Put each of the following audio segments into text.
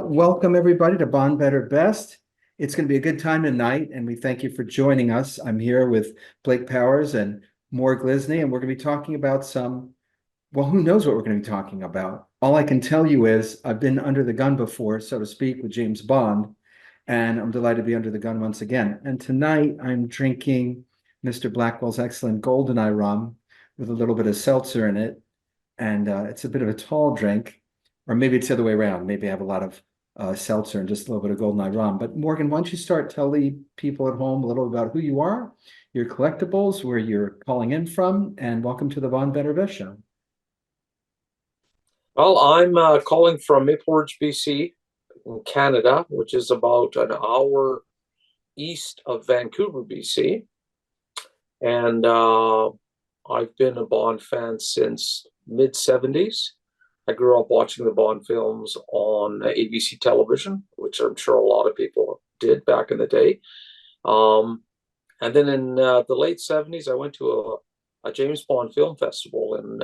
Welcome everybody to Bond Better Best. It's going to be a good time tonight, and we thank you for joining us. I'm here with Blake Powers and Moore Glisney, and we're going to be talking about well, who knows what we're going to be talking about. All I can tell you is I've been under the gun before, so to speak, with James Bond, and I'm delighted to be under the gun once again. And tonight I'm drinking Mr. Blackwell's excellent Goldeneye rum with a little bit of seltzer in it, and it's a bit of a tall drink. Or maybe it's the other way around. Maybe I have a lot of seltzer and just a little bit of Goldeneye rum. But Morgan, why don't you start telling people at home a little about who you are, your collectibles, where you're calling in from, and welcome to the Von Better Best Show. Well, I'm calling from Maple Ridge, BC, in Canada, which is about an hour east of Vancouver, BC. And I've been a Bond fan since mid-70s. I grew up watching the Bond films on ABC television, which I'm sure a lot of people did back in the day. And then in the late 70s, I went to a James Bond film festival in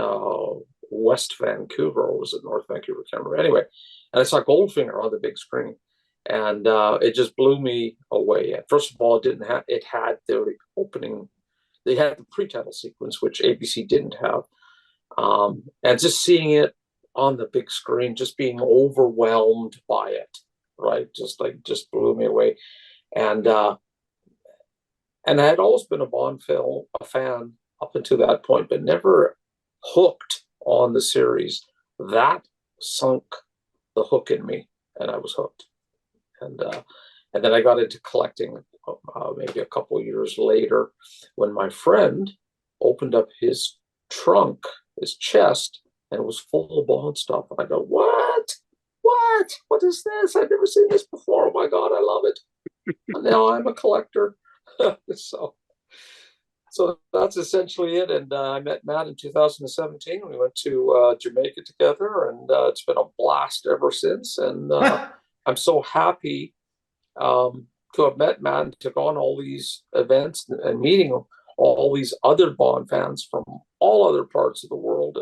West Vancouver, or was it North Vancouver? I can't remember. Anyway, and I saw Goldfinger on the big screen, and it just blew me away. And first of all, it had the opening, they had the pre-title sequence, which ABC didn't have, and just seeing it on the big screen, just being overwhelmed by it, right? Just blew me away. And I had always been a Bond film, a fan up until that point, but never hooked on the series. That sunk the hook in me, and I was hooked. And then I got into collecting maybe a couple of years later, when my friend opened up his trunk, his chest, and it was full of Bond stuff. And I go, what? What is this? I've never seen this before. Oh my God, I love it. And now I'm a collector. So that's essentially it. And I met Matt in 2017. We went to Jamaica together, and it's been a blast ever since. And I'm so happy to have met Matt and took on all these events and meeting all these other Bond fans from all other parts of the world,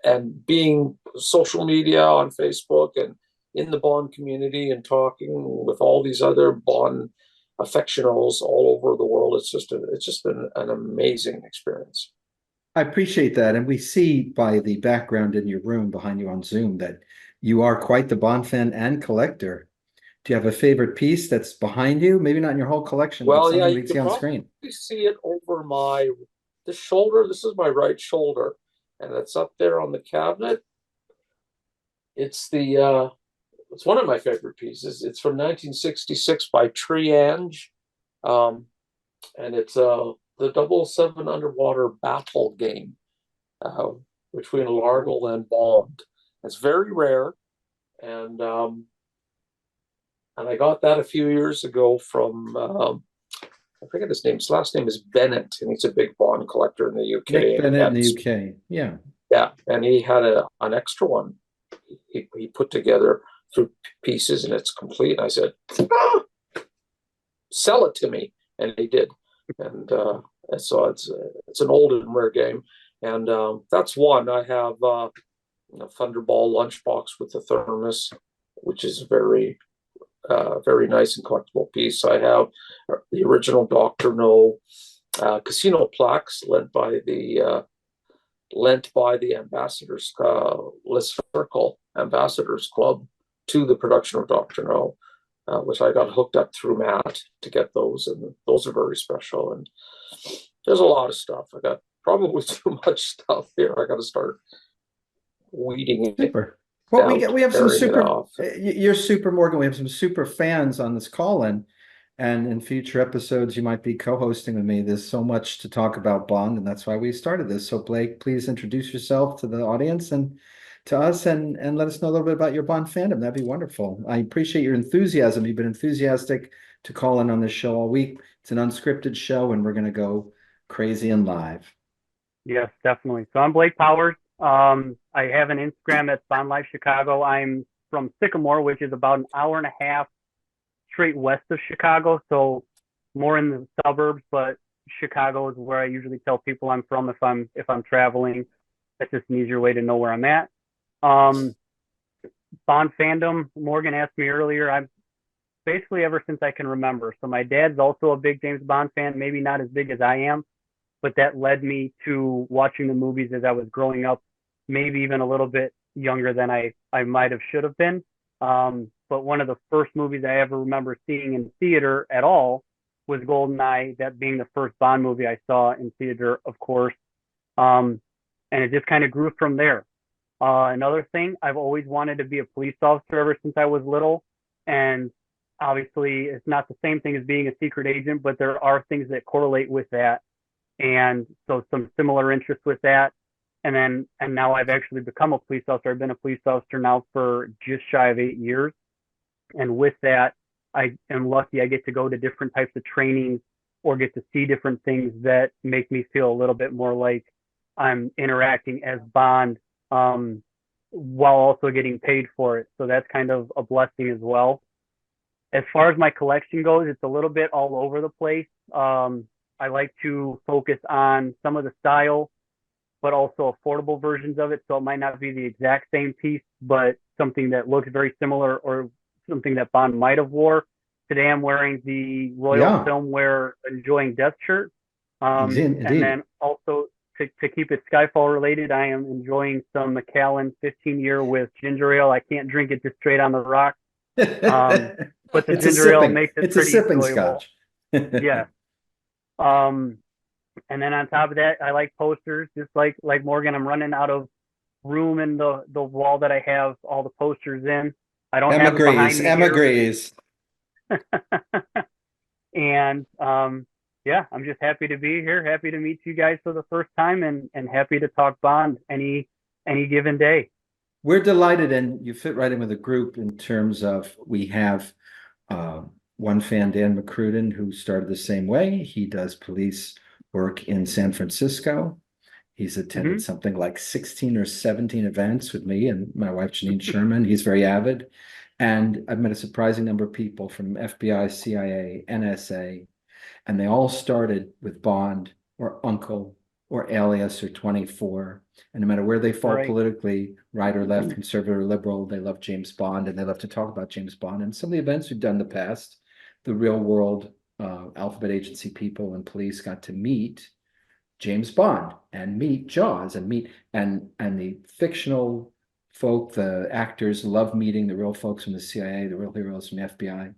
and being social media on Facebook and in the Bond community and talking with all these other Bond affectionates all over the world. It's just been an amazing experience. I appreciate that. And we see by the background in your room behind you on Zoom that you are quite the Bond fan and collector. Do you have a favorite piece that's behind you? Maybe not in your whole collection, but Well, yeah, something you we can see on screen. probably see it over the shoulder. This is my right shoulder, and it's up there on the cabinet. It's it's one of my favorite pieces. It's from 1966 by Triange, and it's the '007 underwater battle game between Largel and Bond. It's very rare, and I got that a few years ago from I forget his name. His last name is Bennett, and he's a big Bond collector in the UK. Nick Bennett in the UK. Yeah. Yeah, and he had an extra one. He put together through pieces, and it's complete. And I said, "Sell it to me," and he did. And so it's an old and rare game, and that's one. I have a Thunderball lunchbox with a thermos, which is very nice and collectible piece. I have the original Dr. No casino plaques lent by the Ambassadors List Circle Ambassadors Club to the production of Dr. No, which I got hooked up through Matt to get those, and those are very special. And there's a lot of stuff. I got probably too much stuff here. I got to start weeding it. Super. Well, we have some super. You're super, Morgan. We have some super fans on this call, and in future episodes you might be co-hosting with me. There's so much to talk about Bond, and that's why we started this. So Blake, please introduce yourself to the audience and to us, and let us know a little bit about your Bond fandom. That'd be wonderful. I appreciate your enthusiasm. You've been enthusiastic to call in on this show all week. It's an unscripted show, and we're going to go crazy and live. Yes, definitely. So I'm Blake Powers. I have an Instagram at Bond Life Chicago. I'm from Sycamore, which is about an hour and a half straight west of Chicago, so more in the suburbs, but Chicago is where I usually tell people I'm from if I'm traveling. That's just an easier way to know where I'm at. Bond fandom, Morgan asked me earlier, I'm basically ever since I can remember. So my dad's also a big James Bond fan, maybe not as big as I am, but that led me to watching the movies as I was growing up, maybe even a little bit younger than I might have should have been. But one of the first movies I ever remember seeing in theater at all was GoldenEye, that being the first Bond movie I saw in theater, of course. And it just kind of grew from there. Another thing, I've always wanted to be a police officer ever since I was little. And obviously, it's not the same thing as being a secret agent, but there are things that correlate with that. And so some similar interests with that. And now I've actually become a police officer. I've been a police officer now for just shy of 8 years. And with that, I am lucky I get to go to different types of trainings or get to see different things that make me feel a little bit more like I'm interacting as Bond, while also getting paid for it. So that's kind of a blessing as well. As far as my collection goes, it's a little bit all over the place. I like to focus on some of the style, but also affordable versions of it. So it might not be the exact same piece, but something that looks very similar or something that Bond might have wore. Today I'm wearing the Royal Yeah, Filmwear Enjoying Death shirt. And indeed. then also to keep it Skyfall related, I am enjoying some Macallan 15-year with ginger ale. I can't drink it just straight on the rock. But the ginger ale makes it It's a pretty sipping enjoyable. scotch. Yeah. Um, and then on top of that, I like posters, just like Morgan. I'm running out of room in the wall that I have all the posters in. I don't have it behind me Em here. agrees. And yeah, I'm just happy to be here, happy to meet you guys for the first time, and happy to talk Bond any given day. We're delighted, and you fit right in with the group in terms of we have uh, one fan, Dan McCruden, who started the same way. He does police work in San Francisco. He's attended Hmm. something like 16 or 17 events with me and my wife, Janine Sherman. He's very avid. And I've met a surprising number of people from FBI, CIA, NSA, and they all started with Bond or Uncle or Alias or 24. And no matter where they fall Right. politically, right or left, conservative or liberal, they love James Bond and they love to talk about James Bond. And some of the events we've done in the past, the real world alphabet agency people and police got to meet James Bond and meet Jaws and meet and the fictional folk, the actors love meeting the real folks from the CIA, the real heroes from the FBI,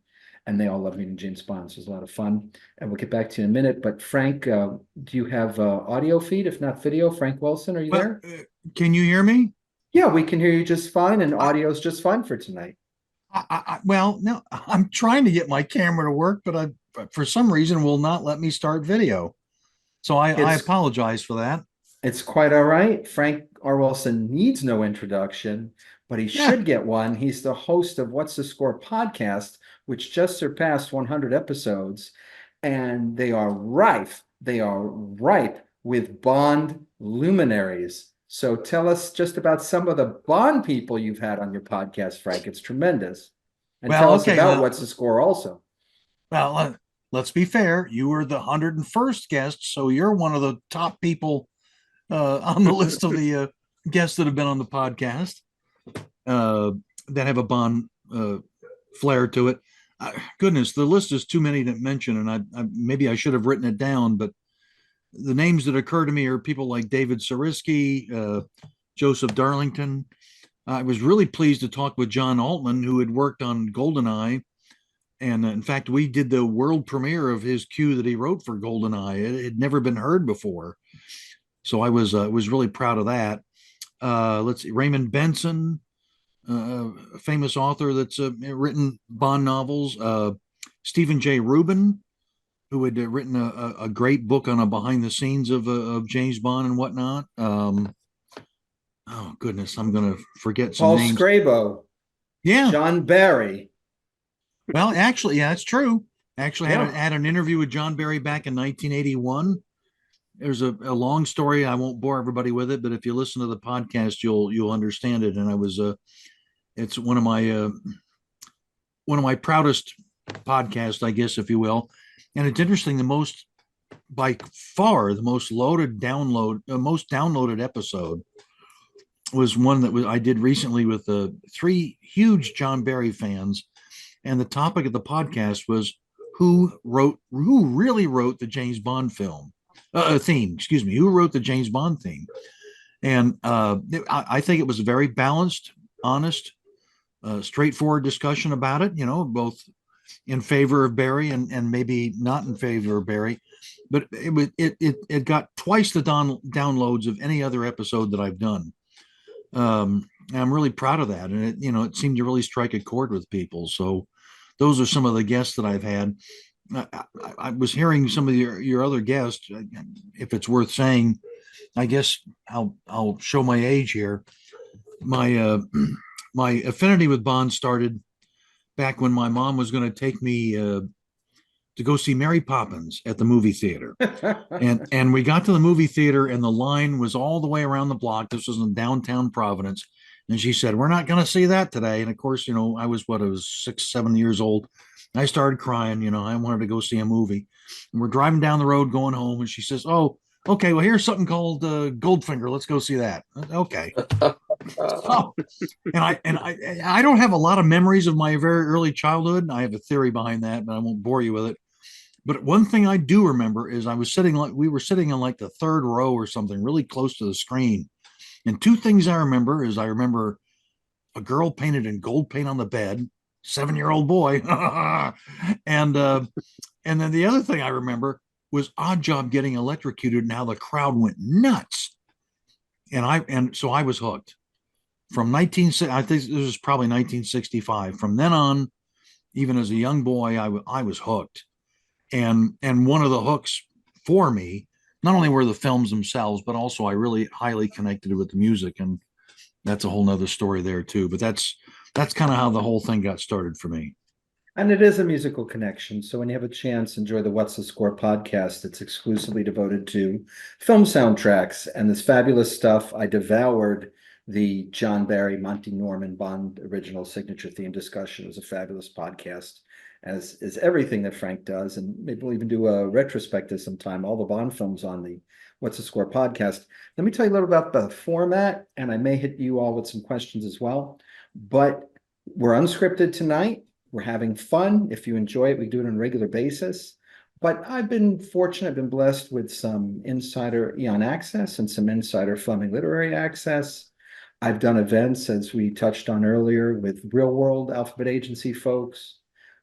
and they all love meeting James Bond. So it's a lot of fun. And we'll get back to you in a minute. But Frank, do you have audio feed? If not video, Frank Wilson, are you Well, there? can you hear me? Yeah, we can hear you just fine, and I, audio is just fine for tonight. well, no, I'm trying to get my camera to work, but for some reason, will not let me start video. So I It's apologize for that. It's quite all right. Frank R. Wilson needs no introduction, but he Yeah. should get one. He's the host of What's the Score podcast, which just surpassed 100 episodes, and they are rife. They are ripe with Bond luminaries. So tell us just about some of the Bond people you've had on your podcast, Frank. It's tremendous. And Well, tell us okay. about What's the Score also. Well, let's be fair. You were the 101st guest, so you're one of the top people on the list of the guests that have been on the podcast uh, that have a Bond flair to it. Goodness, the list is too many to mention, and maybe I should have written it down, but the names that occur to me are people like David Sarisky, Joseph Darlington. I was really pleased to talk with John Altman, who had worked on GoldenEye. And in fact, we did the world premiere of his cue that he wrote for GoldenEye. It had never been heard before. So I was really proud of that. Let's see, Raymond Benson, a famous author that's written Bond novels. Stephen J. Rubin, who had written a great book on a behind the scenes of James Bond and whatnot. Oh goodness, I'm going to forget some Paul names. Scrabo, Yeah. John Barry. Well, actually, yeah, it's true. Actually, Yeah. had an interview with John Barry back in 1981. There's a long story. I won't bore everybody with it, but if you listen to the podcast, you'll understand it. And I was it's one of my proudest podcasts, I guess, if you will. And it's interesting. By far, the most downloaded episode was one that I did recently with three huge John Barry fans, and the topic of the podcast was who really wrote the James Bond film theme. Excuse me, who wrote the James Bond theme? And I think it was a very balanced, honest, straightforward discussion about it. Both in favor of Barry and maybe not in favor of Barry, but it got twice the downloads of any other episode that I've done. I'm really proud of that, and it seemed to really strike a chord with people. So those are some of the guests that I've had. I was hearing some of your other guests. If it's worth saying, I guess I'll show my age here. My my affinity with Bond started back when my mom was going to take me to go see Mary Poppins at the movie theater. And we got to the movie theater, and the line was all the way around the block. This was in downtown Providence. And she said, "We're not going to see that today." And of course, I was 6, 7 years old. I started crying. I wanted to go see a movie. And we're driving down the road going home, and she says, "Oh, okay, well, here's something called Goldfinger. Let's go see that." Okay. Oh, and I don't have a lot of memories of my very early childhood. I have a theory behind that, but I won't bore you with it. But one thing I do remember is we were sitting on like the third row or something, really close to the screen. And two things I remember is I remember a girl painted in gold paint on the bed, 7-year-old boy, and then the other thing I remember was Odd Job getting electrocuted, and how the crowd went nuts. And so I was hooked from I think this was probably 1965. From then on, even as a young boy, I was hooked. And one of the hooks for me, not only were the films themselves, but also I really highly connected with the music, and that's a whole nother story there too. But that's kind of how the whole thing got started for me. And it is a musical connection. So when you have a chance, enjoy the What's the Score podcast. It's exclusively devoted to film soundtracks and this fabulous stuff. I devoured the John Barry, Monty Norman Bond original signature theme discussion. It was a fabulous podcast, as is everything that Frank does. And maybe we'll even do a retrospective sometime, all the Bond films on the What's the Score podcast. Let me tell you a little about the format, and I may hit you all with some questions as well. But we're unscripted tonight. We're having fun. If you enjoy it, we do it on a regular basis. But I've been fortunate, I've been blessed with some insider Eon access and some insider Fleming literary access. I've done events, as we touched on earlier, with real world alphabet agency folks.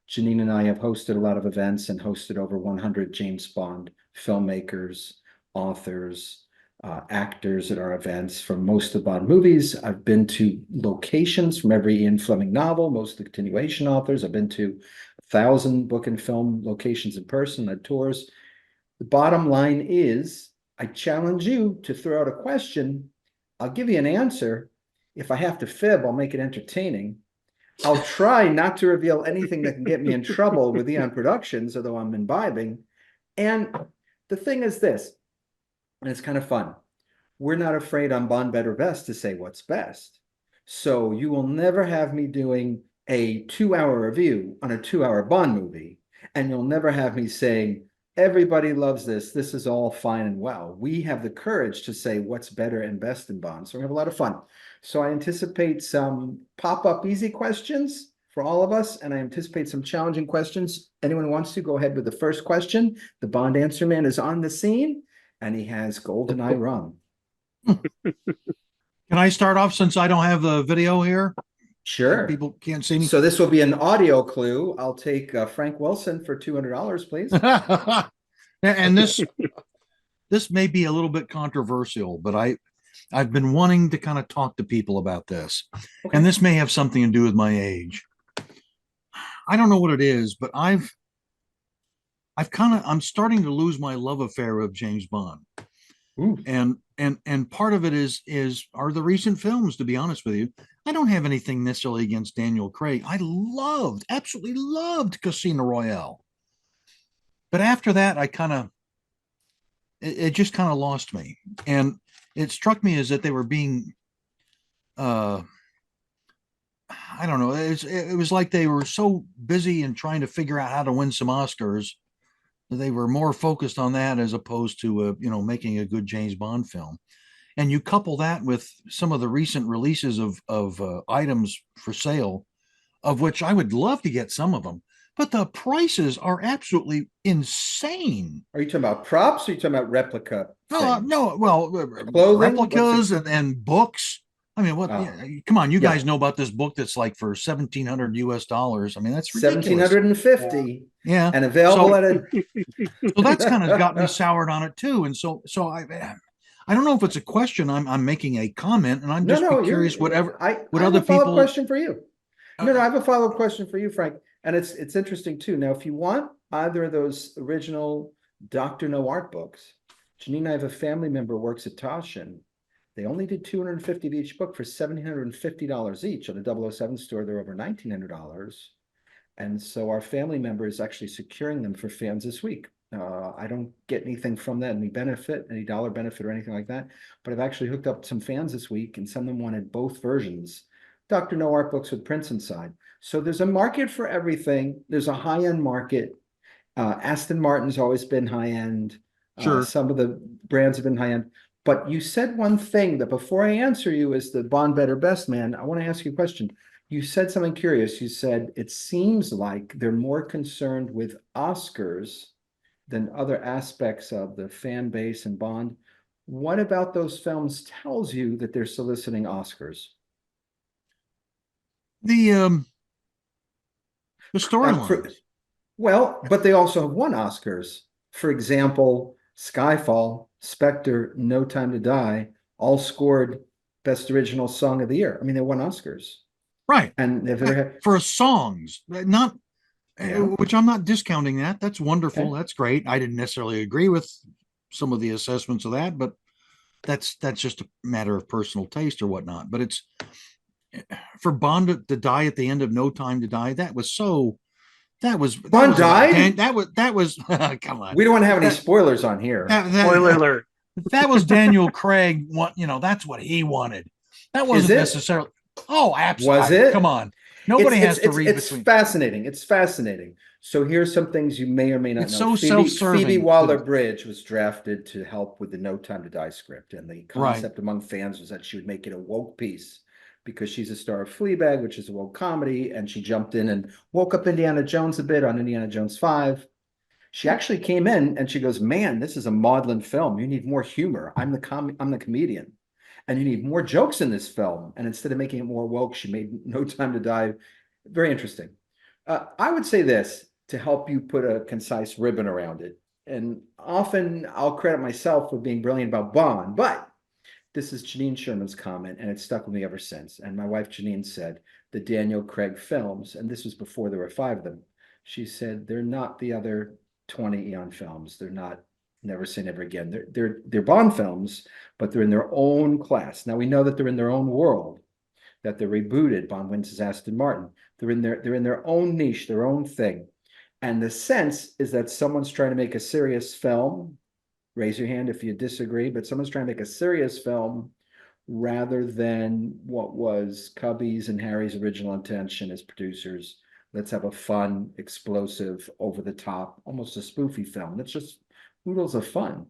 Janine and I have hosted a lot of events and hosted over 100 James Bond filmmakers, authors, actors at our events from most of the Bond movies. I've been to locations from every Ian Fleming novel, most of the continuation authors. I've been to 1,000 book and film locations in person, at tours. The bottom line is, I challenge you to throw out a question. I'll give you an answer. If I have to fib, I'll make it entertaining. I'll try not to reveal anything that can get me in trouble with Eon Productions, although I'm imbibing. And the thing is this, and it's kind of fun. We're not afraid on Bond Better Best to say what's best. So you will never have me doing a 2-hour review on a 2-hour Bond movie, and you'll never have me saying, everybody loves this. This is all fine and well. We have the courage to say what's better and best in Bond. So we have a lot of fun. So I anticipate some pop-up easy questions for all of us, and I anticipate some challenging questions. Anyone who wants to, go ahead with the first question. The Bond Answer Man is on the scene, and he has GoldenEye rum. Can I start off, since I don't have the video here? Sure. People can't see me. So this will be an audio clue. I'll take Frank Wilson for $200, please. And this may be a little bit controversial, but I've been wanting to kind of talk to people about this. Okay. And this may have something to do with my age. I don't know what it is, but I'm starting to lose my love affair of James Bond. Ooh. And part of it are the recent films, to be honest with you. I don't have anything necessarily against Daniel Craig. I absolutely loved Casino Royale. But after that, it just kind of lost me. And it struck me as that they were being, I don't know. It was like they were so busy in trying to figure out how to win some Oscars that they were more focused on that as opposed to, making a good James Bond film. and you couple that with some of the recent releases of items for sale, of which I would love to get some of them, but the prices are absolutely insane. Are you talking about props or are you talking about replica things? No, well, Clothing? replicas and books. I mean, what? Oh. Yeah, come on, you Yeah. guys know about this book that's like for $1,700 US. I mean, that's ridiculous. 1,750 Yeah. and available at a So that's kind of got me soured on it too. And so I don't know if it's a question. I'm making a comment, and I'm No, just no, curious. I What have other a follow-up people? question for you. No, I have a follow-up question for you, Frank. And it's interesting too. Now, if you want either of those original Dr. No art books, Janine and I have a family member who works at Toshin. They only did 250 of each book for $1,750 each. At the 007 store, they're over $1,900. And so our family member is actually securing them for fans this week. I don't get anything from that, any benefit, any dollar benefit or anything like that. But I've actually hooked up some fans this week, and some of them wanted both versions. Dr. No art books with prints inside. So there's a market for everything. There's a high-end market. Aston Martin's always been high-end. Sure. Some of the brands have been high-end. But you said one thing that before I answer you as the Bond Better Best man, I want to ask you a question. You said something curious. You said it seems like they're more concerned with Oscars than other aspects of the fan base and Bond. What about those films tells you that they're soliciting Oscars? The storylines. Well, but they also have won Oscars. For example, Skyfall, Spectre, No Time to Die, all scored Best Original Song of the Year. I mean, they won Oscars. Right. And if they're For songs, not Yeah. which I'm not discounting that. That's wonderful. Okay. That's great. I didn't necessarily agree with some of the assessments of that, but that's just a matter of personal taste or whatnot. But it's for Bond to die at the end of No Time to Die. That was Bond died? That was come on. We don't want to have any spoilers on here. Spoiler alert. That was Daniel Craig. That's what he wanted. That wasn't it? necessarily. Oh, absolutely. Was it? Come on. Nobody has to read it's between. fascinating. It's fascinating. So here's some things you may or may not It's know. so self-serving. Phoebe Waller-Bridge was drafted to help with the No Time to Die script, and the concept among fans was that she would make it a woke piece because she's a star of Fleabag, which is a woke comedy, and she jumped in and woke up Indiana Jones a bit on Indiana Jones 5. She actually came in and she goes, "Man, this is a maudlin film. You need more humor. I'm the comedian. And you need more jokes in this film." And instead of making it more woke, she made No Time to Die. Very interesting. I would say this to help you put a concise ribbon around it. And often I'll credit myself for being brilliant about Bond, but this is Janine Sherman's comment, and it's stuck with me ever since. And my wife Janine said the Daniel Craig films, and this was before there were 5 of them. She said they're not the other 20 Eon films. They're not Never Say Never Again. They're Bond films, but they're in their own class. Now we know that they're in their own world, that they're rebooted. Bond wins as Aston Martin. They're in their own niche, their own thing. And the sense is that someone's trying to make a serious film. Raise your hand if you disagree, but someone's trying to make a serious film rather than what was Cubby's and Harry's original intention as producers. Let's have a fun, explosive, over the top, almost a spoofy film. That's just oodles of fun.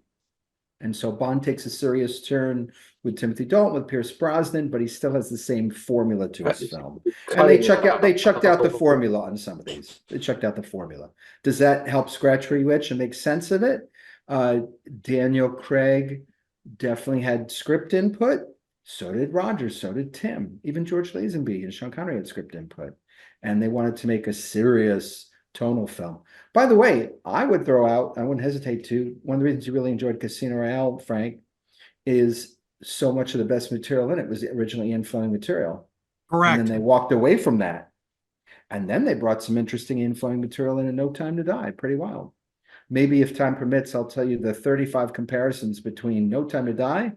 And so Bond takes a serious turn with Timothy Dalton, with Pierce Brosnan, but he still has the same formula to his film. And they chucked out the formula on some of these. They chucked out the formula. Does that help scratch where you itch and make sense of it? Daniel Craig definitely had script input. So did Rogers. So did Tim. Even George Lazenby and Sean Connery had script input. And they wanted to make a serious tonal film. By the way, I would throw out, I wouldn't hesitate to, one of the reasons you really enjoyed Casino Royale, Frank, is so much of the best material in it was originally Ian Fleming material. Correct. And then they walked away from that. And then they brought some interesting Ian Fleming material in No Time to Die. Pretty wild. Maybe if time permits, I'll tell you the 35 comparisons between No Time to Die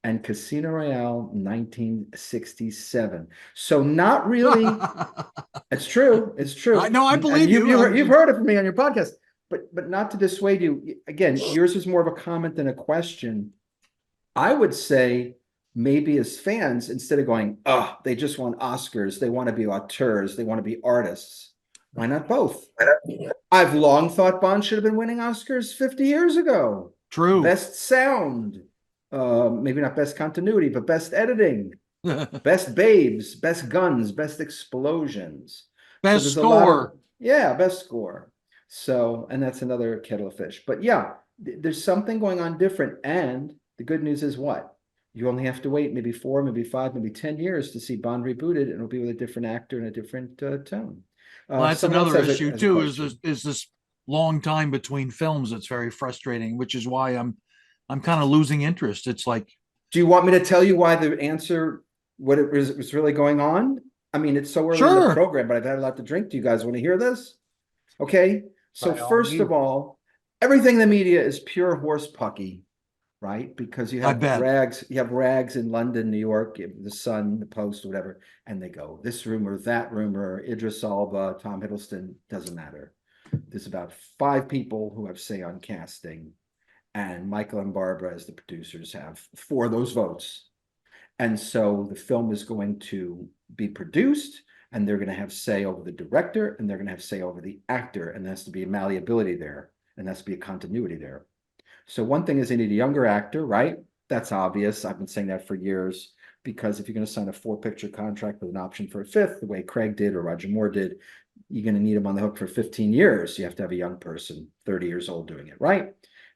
and Casino Royale 1967. So not really. It's true. It's true. I know. I believe you. You've heard it from me on your podcast, but not to dissuade you. Again, yours is more of a comment than a question. I would say maybe as fans, instead of going, "Oh, they just want Oscars. They want to be auteurs. They want to be artists." Why not both? I've long thought Bond should have been winning Oscars 50 years ago. True. Best sound, maybe not best continuity, but best editing, best babes, best guns, best explosions. So Best there's a lot of, score. yeah, best score. So, and that's another kettle of fish. But yeah, there's something going on different. And the good news is what? You only have to wait maybe 4, maybe 5, maybe 10 years to see Bond rebooted, and it'll be with a different actor and a different tone. Well, that's Someone else another has issue has a too, is question. this long time between films. It's very frustrating, which is why I'm kind of losing interest. It's like, Do you want me to tell you why the answer, what it was really going on? I mean, it's so early in the sure, program, but I've had a lot to drink. Do you guys want to hear this? Okay. So By all first means. of all, everything in the media is pure horse pucky, right? Because I bet. you have rags in London, New York, the Sun, the Post, whatever, and they go this rumor, that rumor, Idris Elba, Tom Hiddleston, doesn't matter. There's about 5 people who have say on casting, and Michael and Barbara, as the producers, have 4 of those votes. And so the film is going to be produced, and they're going to have say over the director, and they're going to have say over the actor, and there has to be a malleability there, and there has to be a continuity there. So one thing is they need a younger actor, right? That's obvious. I've been saying that for years, because if you're going to sign a 4-picture contract with an option for a 5th, the way Craig did or Roger Moore did, you're going to need them on the hook for 15 years. You have to have a young person, 30 years old, doing it, right?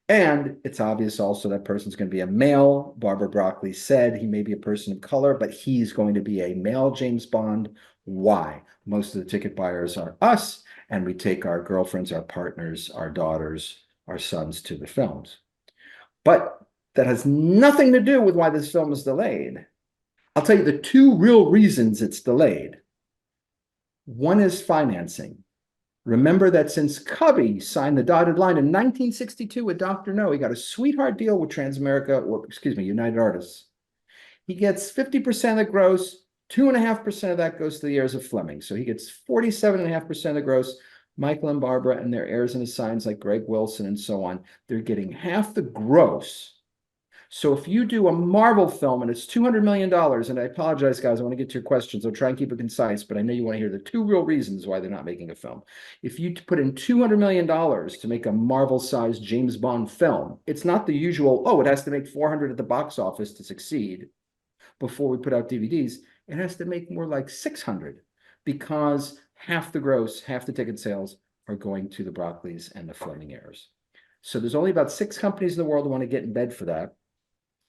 And it's obvious also that person's going to be a male. Barbara Broccoli said he may be a person of color, but he's going to be a male James Bond. Why? Most of the ticket buyers are us, and we take our girlfriends, our partners, our daughters, our sons to the films. But that has nothing to do with why this film is delayed. I'll tell you the 2 real reasons it's delayed. One is financing. Remember that since Cubby signed the dotted line in 1962 with Dr. No, he got a sweetheart deal with Transamerica, or excuse me, United Artists. He gets 50% of the gross, 2.5% of that goes to the heirs of Fleming. So he gets 47.5% of the gross. Michael and Barbara and their heirs and assigns like Greg Wilson and so on, they're getting half the gross. So if you do a Marvel film and it's $200 million, and I apologize, guys, I want to get to your questions. I'll try and keep it concise, but I know you want to hear the 2 real reasons why they're not making a film. If you put in $200 million to make a Marvel-sized James Bond film, it's not the usual, oh, it has to make 400 at the box office to succeed before we put out DVDs. It has to make more like 600, because half the gross, half the ticket sales are going to the Broccoli's and the Fleming heirs. So there's only about 6 companies in the world who want to get in bed for that.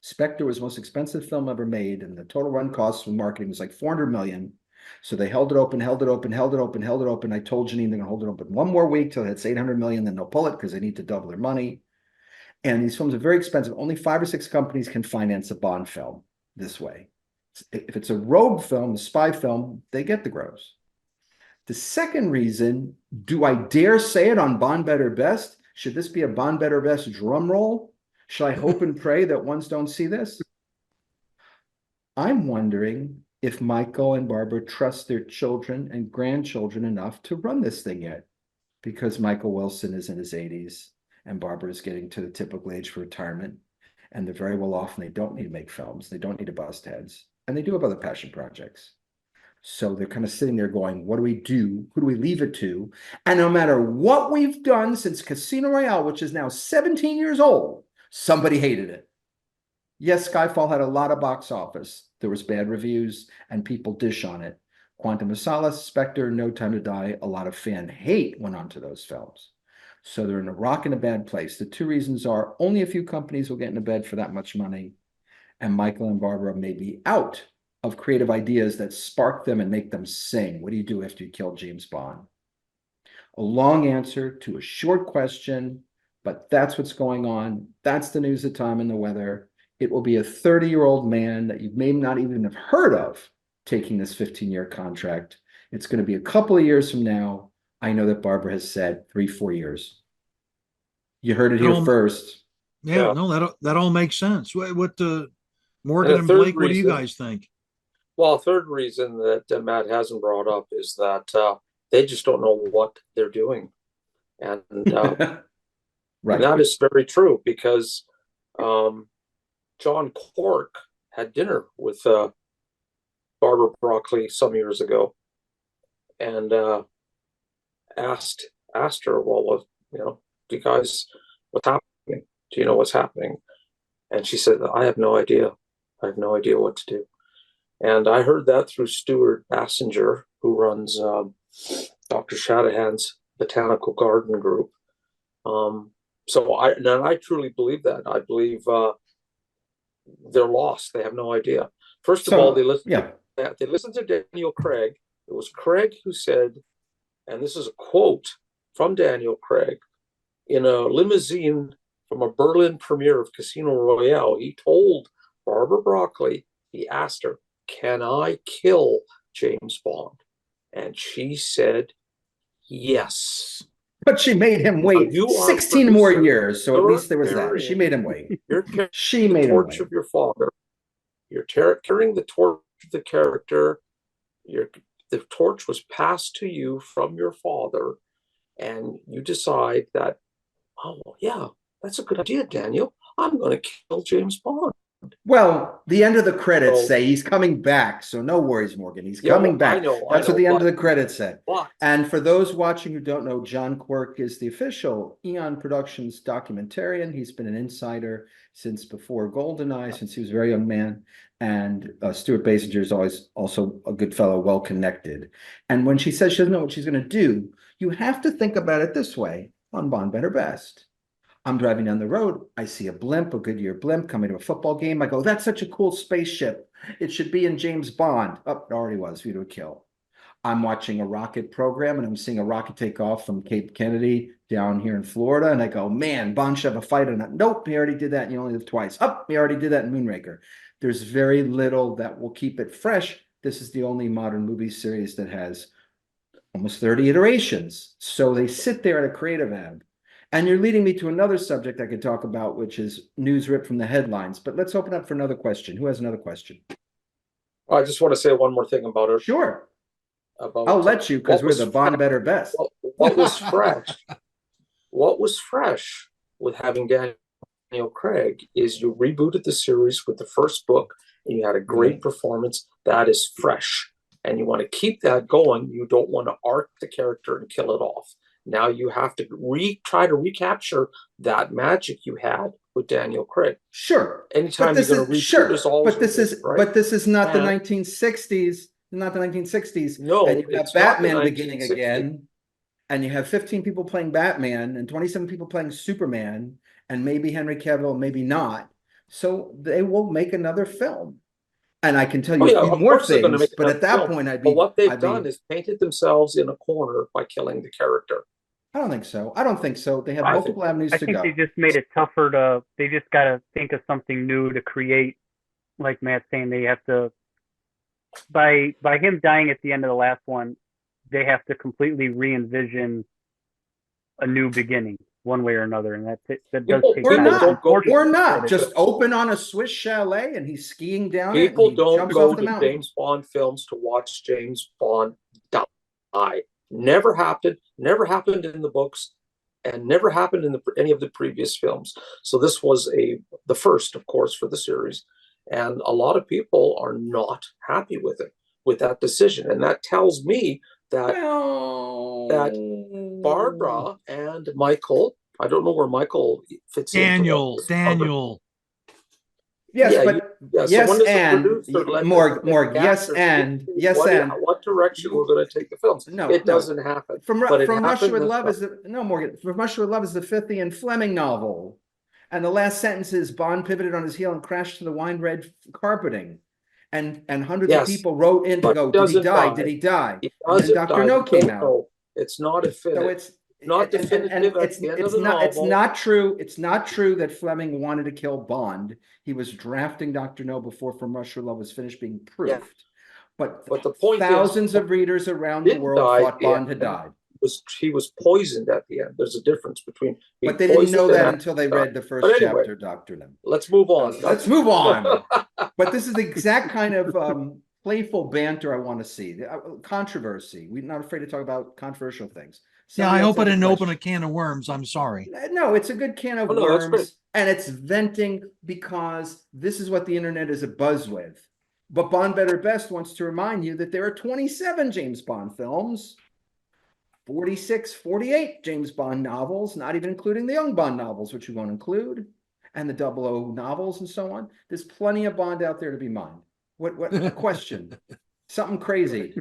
Spectre was the most expensive film ever made, and the total run cost from marketing was like 400 million. So they held it open. I told Janine they're gonna hold it open one more week till it's 800 million, then they'll pull it because they need to double their money. And these films are very expensive. Only 5 or 6 companies can finance a Bond film this way. If it's a rogue film, a spy film, they get the gross. The second reason, do I dare say it on Bond Better Best? Should this be a Bond Better Best drum roll? Should I hope and pray that ones don't see this? I'm wondering if Michael and Barbara trust their children and grandchildren enough to run this thing yet, because Michael Wilson is in his 80s and Barbara is getting to the typical age for retirement, and they're very well off and they don't need to make films. They don't need to bust heads, and they do have other passion projects. So they're kind of sitting there going, what do we do? Who do we leave it to? And no matter what we've done since Casino Royale, which is now 17 years old, somebody hated it. Yes, Skyfall had a lot of box office. There was bad reviews and people dish on it. Quantum of Solace, Spectre, No Time to Die, a lot of fan hate went onto those films. So they're in a rock and a bad place. The 2 reasons are only a few companies will get into bed for that much money, and Michael and Barbara may be out of creative ideas that spark them and make them sing. What do you do after you kill James Bond? A long answer to a short question, but that's what's going on. That's the news, the time, and the weather. It will be a 30-year-old man that you may not even have heard of taking this 15-year contract. It's going to be a couple of years from now. I know that Barbara has said 3, 4 years. You heard it here first. Yeah, Yeah. no, that all makes sense. What Morgan And a and third Blake, what do you reason, guys think? well, a third reason that Matt hasn't brought up is that they just don't know what they're doing. And Right. and that is very true, because John Cork had dinner with Barbara Broccoli some years ago, and asked her, well, do you guys, what's happening? Do you know what's happening? And she said, I have no idea. I have no idea what to do. And I heard that through Stuart Bassinger, who runs Dr. Shanahan's Botanical Garden Group. So I truly believe that. I believe they're lost. They have no idea. First of all, they listened to Daniel Craig. It was Craig who said, and this is a quote from Daniel Craig, in a limousine from a Berlin premiere of Casino Royale, he told Barbara Broccoli, he asked her, can I kill James Bond? And she said, yes. But she made him wait 16 more years, so at least there was that. She made him wait. She made him wait. Torch of your father. You're carrying the torch of the character. The torch was passed to you from your father, and you decide that, oh, yeah, that's a good idea, Daniel. I'm going to kill James Bond. Well, the end of the credits say he's coming back, so no worries, Morgan. He's coming back. That's what the end of the credits said. And for those watching who don't know, John Quirk is the official Eon Productions documentarian. He's been an insider since before GoldenEye, since he was a very young man. And Stuart Basinger is always also a good fellow, well connected. And when she says she doesn't know what she's going to do, you have to think about it this way on Bond Better Best. I'm driving down the road. I see a blimp, a Goodyear blimp coming to a football game. I go, that's such a cool spaceship. It should be in James Bond. Oh, it already was, View to a Kill. I'm watching a rocket program and I'm seeing a rocket take off from Cape Kennedy down here in Florida. And I go, man, Bond should have a fight on that. Nope, he already did that. And you only live twice. Oh, he already did that in Moonraker. There's very little that will keep it fresh. This is the only modern movie series that has almost 30 iterations. So they sit there at a creative end. And you're leading me to another subject I could talk about, which is news ripped from the headlines. But let's open up for another question. Who has another question? I just want to say one more thing about it. Sure. I'll let you, because we're the Bond Better Best. What was fresh? What was fresh with having Daniel Craig is you rebooted the series with the first book, and you had a great performance. That is fresh. And you want to keep that going. You don't want to arc the character and kill it off. Now you have to try to recapture that magic you had with Daniel Craig. Sure. Anytime you're going to reboot, but this is not the 1960s. Not the 1960s. No, and you have Batman beginning again, and you have 15 people playing Batman and 27 people playing Superman, and maybe Henry Cavill, maybe not. So they will make another film. And I can tell you a few more things, but at that point, But what they've done is painted themselves in a corner by killing the character. I don't think so. I don't think so. They have multiple avenues to go. I think they just made it tougher to. They just got to think of something new to create. Like Matt's saying, they have to. By him dying at the end of the last one, they have to completely re-envision a new beginning, one way or another, and that's it. That does take time. Or not. Just open on a Swiss chalet and he's skiing down. People don't go to James Bond films to watch James Bond die. Never happened. Never happened in the books, and never happened in any of the previous films. So this was the first, of course, for the series, and a lot of people are not happy with it, with that decision, and that tells me that that Barbara and Michael, I don't know where Michael fits in. Daniel. Yes, yeah, but yeah. So yes, and what direction we're going to take the films? No, it doesn't happen. From Russia with Love is Morgan. From Russia with Love is the fifth Ian Fleming novel, and the last sentence is Bond pivoted on his heel and crashed to the wine red carpeting, and hundreds of people wrote in to go, did he die? Did he die? And then Dr. No came out. It's not definitive. So it's not definitive. It's not true. It's not true that Fleming wanted to kill Bond. He was drafting Dr. No before From Russia with Love was finished being proofed. Yeah. But the point thousands of readers around the world thought Bond had died. He was poisoned at the end. There's a difference between. But they didn't know that until they read the first chapter, Dr. No. Let's move on. Let's move on. But this is the exact kind of playful banter I want to see. Controversy. We're not afraid to talk about controversial things. I hope I didn't open a can of worms. I'm sorry. No, it's a good can of worms, and it's venting because this is what the internet is abuzz with. But Bond Better Best wants to remind you that there are 27 James Bond films, 46, 48 James Bond novels, not even including the Young Bond novels, which we won't include, and the 00 novels and so on. There's plenty of Bond out there to be mined. What a question. Something crazy.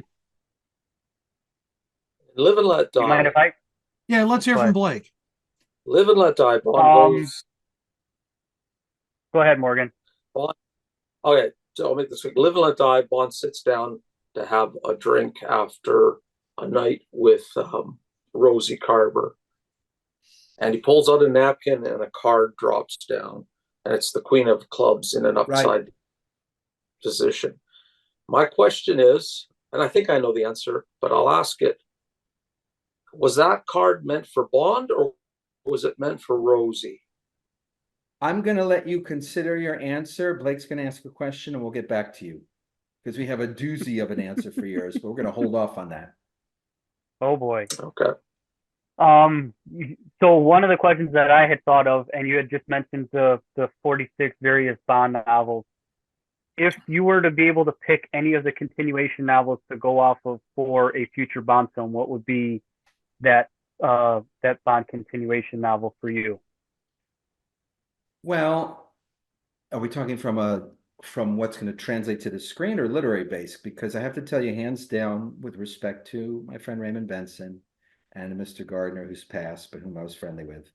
Live and Let You mind Die. if I? Yeah, let's hear Go from ahead. Blake. Live and Let Die. Bond Um, goes. Go ahead, Morgan. Bond. Okay, so I'll make this quick. Live and Let Die. Bond sits down to have a drink after a night with Rosie Carver, and he pulls out a napkin, and a card drops down, and it's the Queen of Clubs in an upside position. My question is, and I think I know the answer, but I'll ask it. Was that card meant for Bond, or was it meant for Rosie? I'm going to let you consider your answer. Blake's going to ask a question and we'll get back to you because we have a doozy of an answer for yours, but we're going to hold off on that. Oh boy. Okay. So one of the questions that I had thought of, and you had just mentioned the 46 various Bond novels. If you were to be able to pick any of the continuation novels to go off of for a future Bond film, what would be that Bond continuation novel for you? Well, are we talking from what's going to translate to the screen or literary base? Because I have to tell you, hands down, with respect to my friend Raymond Benson and Mr. Gardner, who's passed, but whom I was friendly with,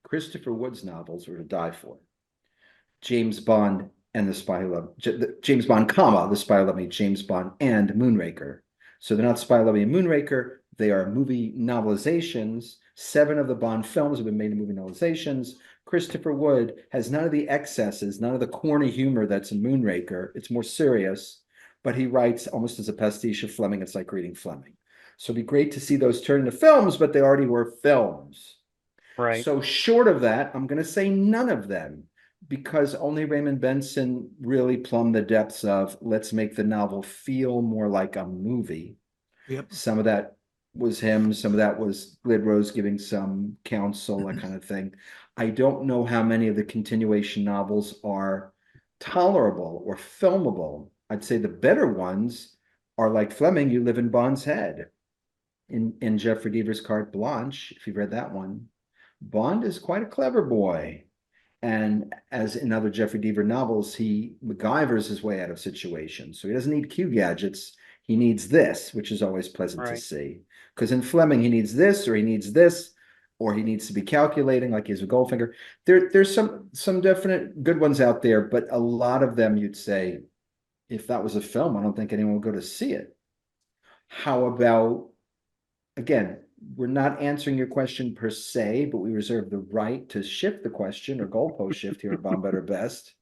Christopher Wood's novels were to die for. James Bond and the Spy Who Loved James Bond, comma, the Spy Who Loved Me, James Bond and Moonraker. So they're not Spy Who Loved Me and Moonraker. They are movie novelizations. 7 of the Bond films have been made into movie novelizations. Christopher Wood has none of the excesses, none of the corny humor that's in Moonraker. It's more serious, but he writes almost as a pastiche of Fleming. It's like reading Fleming. So it'd be great to see those turn into films, but they already were films. Right. So short of that, I'm going to say none of them, because only Raymond Benson really plumbed the depths of let's make the novel feel more like a movie. Yep. Some of that was him, some of that was Glidrose giving some counsel, that kind of thing. I don't know how many of the continuation novels are tolerable or filmable. I'd say the better ones are like Fleming, You Live in Bond's Head. In Jeffrey Deaver's Carte Blanche, if you've read that one, Bond is quite a clever boy. And as in other Jeffrey Deaver novels, he MacGyvers his way out of situations. So he doesn't need Q gadgets. He needs this, which is always pleasant to see. Because in Fleming, he needs this, or he needs this, or he needs to be calculating like he's a Goldfinger. There's some definite good ones out there, but a lot of them you'd say, if that was a film, I don't think anyone would go to see it. How about, again, we're not answering your question per se, but we reserve the right to shift the question or goalpost shift here at Bomb Better Best.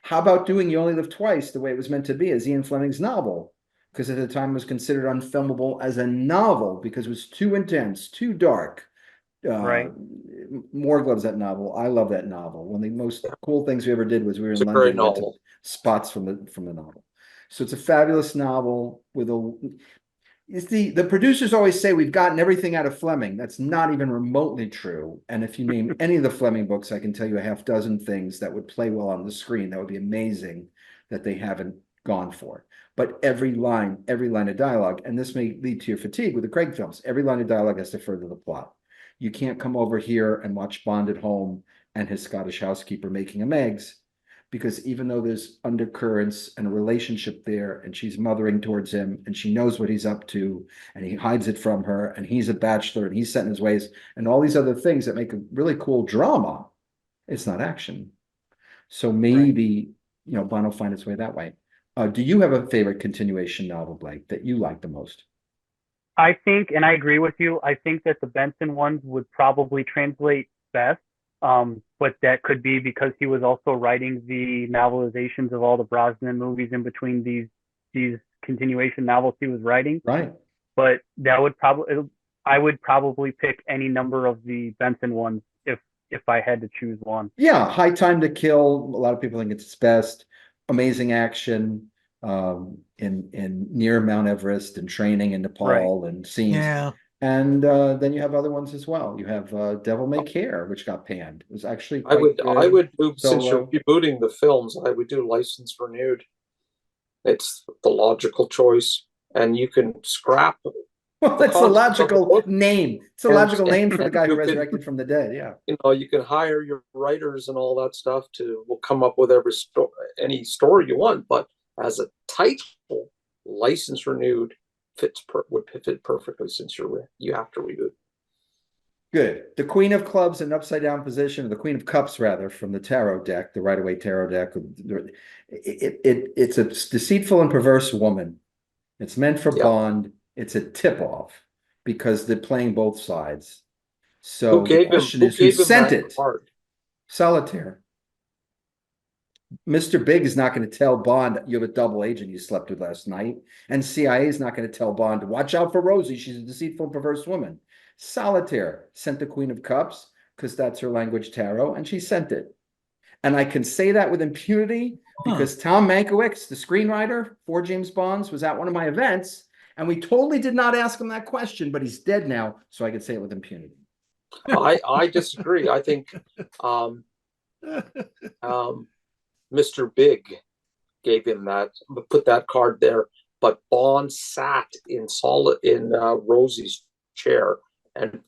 How about doing You Only Live Twice the way it was meant to be as Ian Fleming's novel? Because at the time it was considered unfilmable as a novel because it was too intense, too dark. Right. Morg loves that novel. I love that novel. One of the most cool things we ever did was we were in It's a London great and went to novel. spots from the novel. So it's a fabulous novel with a. It's the producers always say we've gotten everything out of Fleming. That's not even remotely true. And if you name any of the Fleming books, I can tell you a half dozen things that would play well on the screen. That would be amazing that they haven't gone for. But every line of dialogue, and this may lead to your fatigue with the Craig films, every line of dialogue has to further the plot. You can't come over here and watch Bond at home and his Scottish housekeeper making him eggs, because even though there's undercurrents and a relationship there and she's mothering towards him and she knows what he's up to and he hides it from her and he's a bachelor and he's set in his ways and all these other things that make a really cool drama, it's not action. So maybe, Bond will find its way that way. Do you have a favorite continuation novel, Blake, that you like the most? I think, and I agree with you, I think that the Benson ones would probably translate best. But that could be because he was also writing the novelizations of all the Brosnan movies in between these continuation novels he was writing. Right. But I would probably pick any number of the Benson ones if I had to choose one. Yeah, High Time to Kill. A lot of people think it's its best. Amazing action in near Mount Everest and training in Nepal and scenes. Yeah. And then you have other ones as well. You have Devil May Care, which got panned. It was actually I quite would do, good. since you're Solo. rebooting the films, I would do License Renewed. It's the logical choice, and you can scrap Well, The that's a concept of the logical book. name. It's a And- logical name for the and guy who you can- resurrected from the dead. Yeah. You can hire your writers and all that stuff to will come up with any story you want, but as a title, license renewed would fit perfectly since you have to read it. Good. The Queen of Clubs in upside down position, or the Queen of Cups, rather, from the tarot deck, the Rider Waite tarot deck. It's a deceitful and perverse woman. It's meant for Yep. Bond. It's a tip off because they're playing both sides. So Who the gave him? question Who is, who gave him sent that it? card? Solitaire. Mr. Big is not going to tell Bond you have a double agent you slept with last night, and CIA is not going to tell Bond, watch out for Rosie. She's a deceitful and perverse woman. Solitaire sent the Queen of Cups because that's her language, tarot, and she sent it. And I can say that with impunity because Tom Mankiewicz, the screenwriter for James Bond's, was at one of my events, and we totally did not ask him that question, but he's dead now, so I can say it with impunity. I disagree. I think Mr. Big gave him put that card there, but Bond sat in Rosie's chair and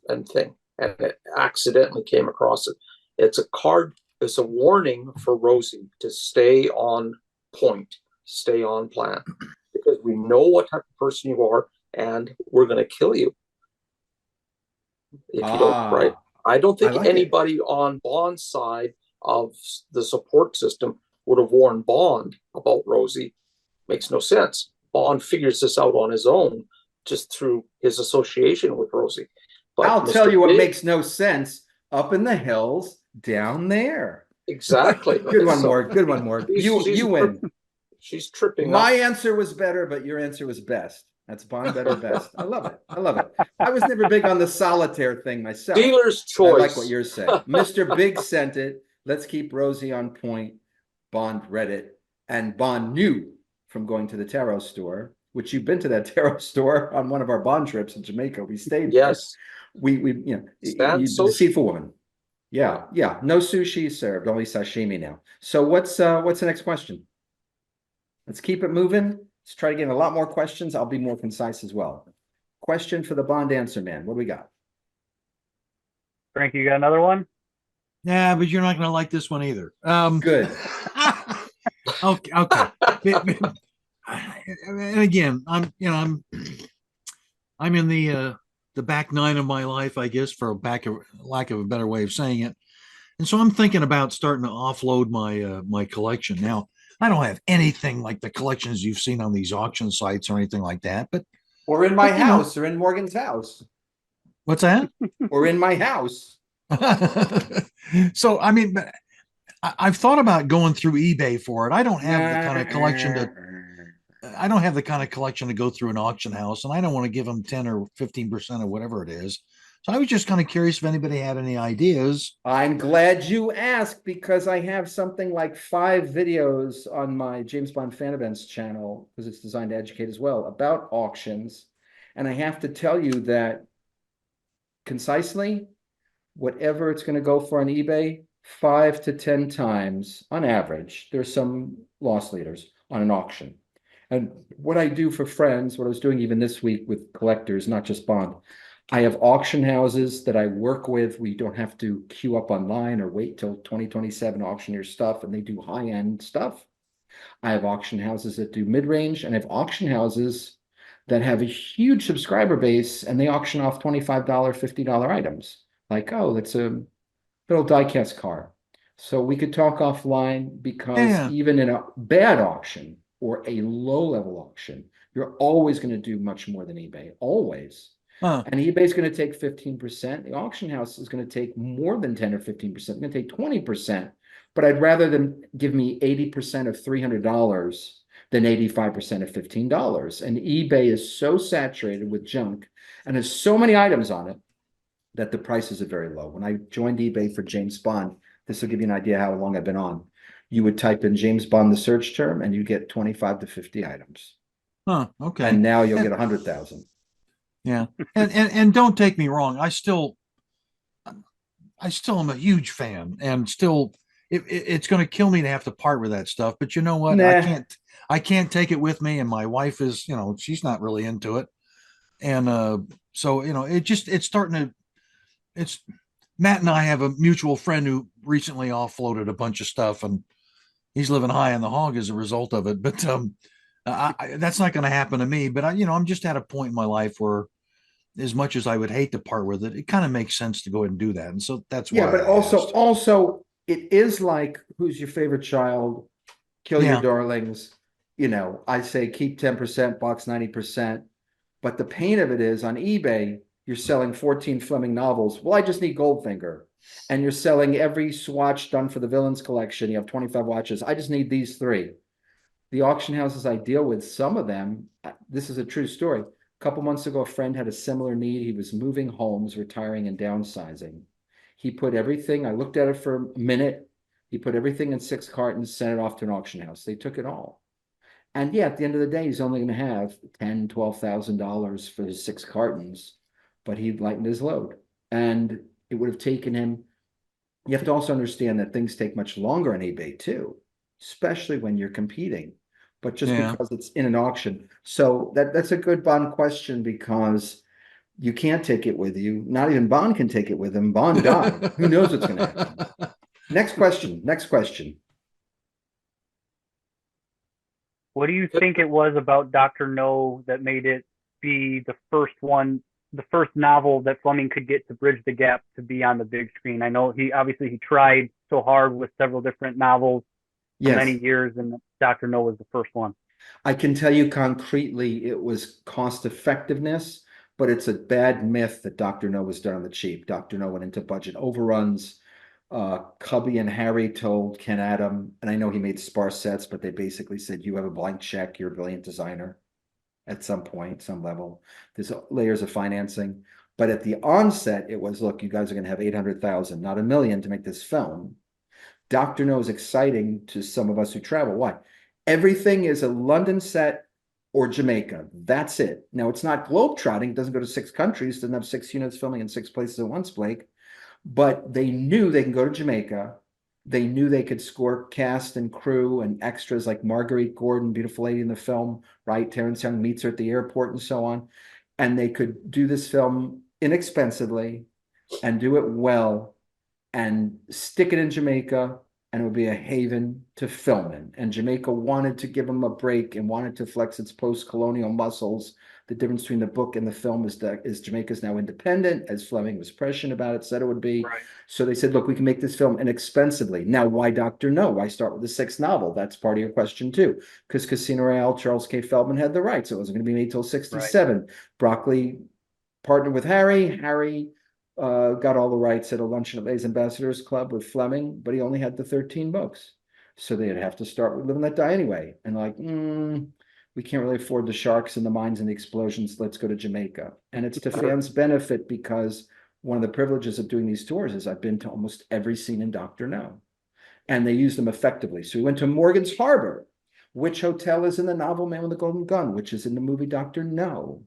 it accidentally came across it. It's a card. It's a warning for Rosie to stay on point, stay on plan, because we know what type of person you are, and we're going to kill you if you don't. Right? I don't think anybody on Bond's side of the support system would have warned Bond about Rosie. Makes no sense. Bond figures this out on his own just through his association with Rosie. But I'll tell you what makes no sense. Up in the hills, down there. Exactly. Good one, Morg. Good one, Morg. You win. She's tripping. My answer was better, but your answer was best. That's Bond better best. I love it. I love it. I was never big on the solitaire thing myself. Dealer's choice. I like what you're saying. Mr. Big sent it. Let's keep Rosie on point. Bond read it, and Bond knew from going to the tarot store, which you've been to that tarot store on one of our Bond trips in Jamaica. We stayed. Yes. There. We deceitful woman. Yeah. No sushi served, only sashimi now. So what's the next question? Let's keep it moving. Let's try to get a lot more questions. I'll be more concise as well. Question for the Bond answer man. What do we got? Frank, you got another one? Yeah, but you're not going to like this one either. Good. Okay. And again, I'm in the back nine of my life, I guess, for lack of a better way of saying it. And so I'm thinking about starting to offload my collection. Now, I don't have anything like the collections you've seen on these auction sites or anything like that, but or in my house, or in Morgan's house. What's that? Or in my house. So, I mean, I've thought about going through eBay for it. I don't have the kind of collection to go through an auction house, and I don't want to give them 10 or 15% or whatever it is. So I was just kind of curious if anybody had any ideas. I'm glad you asked, because I have something like 5 videos on my James Bond Fan Events channel, because it's designed to educate as well, about auctions. And I have to tell you that concisely, whatever it's going to go for on eBay, 5 to 10 times on average, there's some loss leaders on an auction. And what I do for friends, what I was doing even this week with collectors, not just Bond, I have auction houses that I work with. We don't have to queue up online or wait till 2027 auction your stuff, and they do high-end stuff. I have auction houses that do mid-range, and I have auction houses that have a huge subscriber base, and they auction off $25, $50 items. Like, oh, that's a little die-cast car. So we could talk offline, because even in a bad auction or a low-level auction, you're always going to do much more than eBay, always. And eBay's going to take 15%. The auction house is going to take more than 10 or 15%. It's going to take 20%. But I'd rather them give me 80% of $300 than 85% of $15. And eBay is so saturated with junk and has so many items on it that the prices are very low. When I joined eBay for James Bond, this will give you an idea how long I've been on. You would type in James Bond, the search term, and you get 25 to 50 items. Okay. And now you'll get 100,000. Yeah. And don't take me wrong. I still am a huge fan, and still it's going to kill me to have to part with that stuff. But you know what? Nah. I can't take it with me. And my wife is, she's not really into it. And so it's starting to it's Matt and I have a mutual friend who recently offloaded a bunch of stuff, and he's living high on the hog as a result of it. But that's not going to happen to me. But I'm just at a point in my life where, as much as I would hate to part with it, it kind of makes sense to go ahead and do that. And so that's Yeah, why but I asked. also it is like, who's your favorite child? Kill your Yeah. darlings. I say keep 10%, box 90%. But the pain of it is on eBay, you're selling 14 Fleming novels. Well, I just need Goldfinger. And you're selling every swatch done for the Villains collection. You have 25 watches. I just need these three. The auction houses I deal with, some of them, this is a true story. A couple months ago, a friend had a similar need. He was moving homes, retiring, and downsizing. He put everything, I looked at it for a minute. He put everything in 6 cartons, sent it off to an auction house. They took it all. And yeah, at the end of the day, he's only going to have $10,000, $12,000 for his 6 cartons, but he lightened his load. And it would have taken him. You have to also understand that things take much longer on eBay too, especially when you're competing. But just Yeah. because it's in an auction. So that's a good Bond question, because you can't take it with you. Not even Bond can take it with him. Bond died. Who knows what's going to happen? Next question. Next question. What do you think it was about Dr. No that made it be the first one, the first novel that Fleming could get to bridge the gap to be on the big screen? I know he tried so hard with several different novels for many Yes, years, and Dr. No was the first one. I can tell you concretely it was cost effectiveness, but it's a bad myth that Dr. No was done on the cheap. Dr. No went into budget overruns. Cubby and Harry told Ken Adam, and I know he made sparse sets, but they basically said, you have a blank check, you're a brilliant designer at some point, some level. There's layers of financing. But at the onset, it was, look, you guys are going to have 800,000, not a million, to make this film. Dr. No is exciting to some of us who travel. Why? Everything is a London set or Jamaica. That's it. Now, it's not globetrotting. It doesn't go to 6 countries. It doesn't have 6 units filming in 6 places at once, Blake. But they knew they can go to Jamaica. They knew they could score cast and crew and extras like Marguerite Gordon, beautiful lady in the film, right? Terrence Young meets her at the airport and so on. And they could do this film inexpensively and do it well and stick it in Jamaica, and it would be a haven to film in. And Jamaica wanted to give them a break and wanted to flex its post-colonial muscles. The difference between the book and the film is that Jamaica's now independent, as Fleming was prescient about it, said it would be. Right. So they said, look, we can make this film inexpensively. Now, why Dr. No? Why start with the sixth novel? That's part of your question too. Because Casino Royale, Charles K. Feldman had the rights. It wasn't going to be made till 67. Broccoli partnered with Harry. Harry got all the rights at a luncheon at Lay's Ambassadors Club with Fleming, but he only had the 13 books. So they'd have to start with Live and Let Die anyway. And like, we can't really afford the sharks and the mines and the explosions. Let's go to Jamaica. And it's to fans' benefit, because one of the privileges of doing these tours is I've been to almost every scene in Dr. No. And they use them effectively. So we went to Morgan's Harbor, which hotel is in the novel Man with the Golden Gun, which is in the movie Dr. No.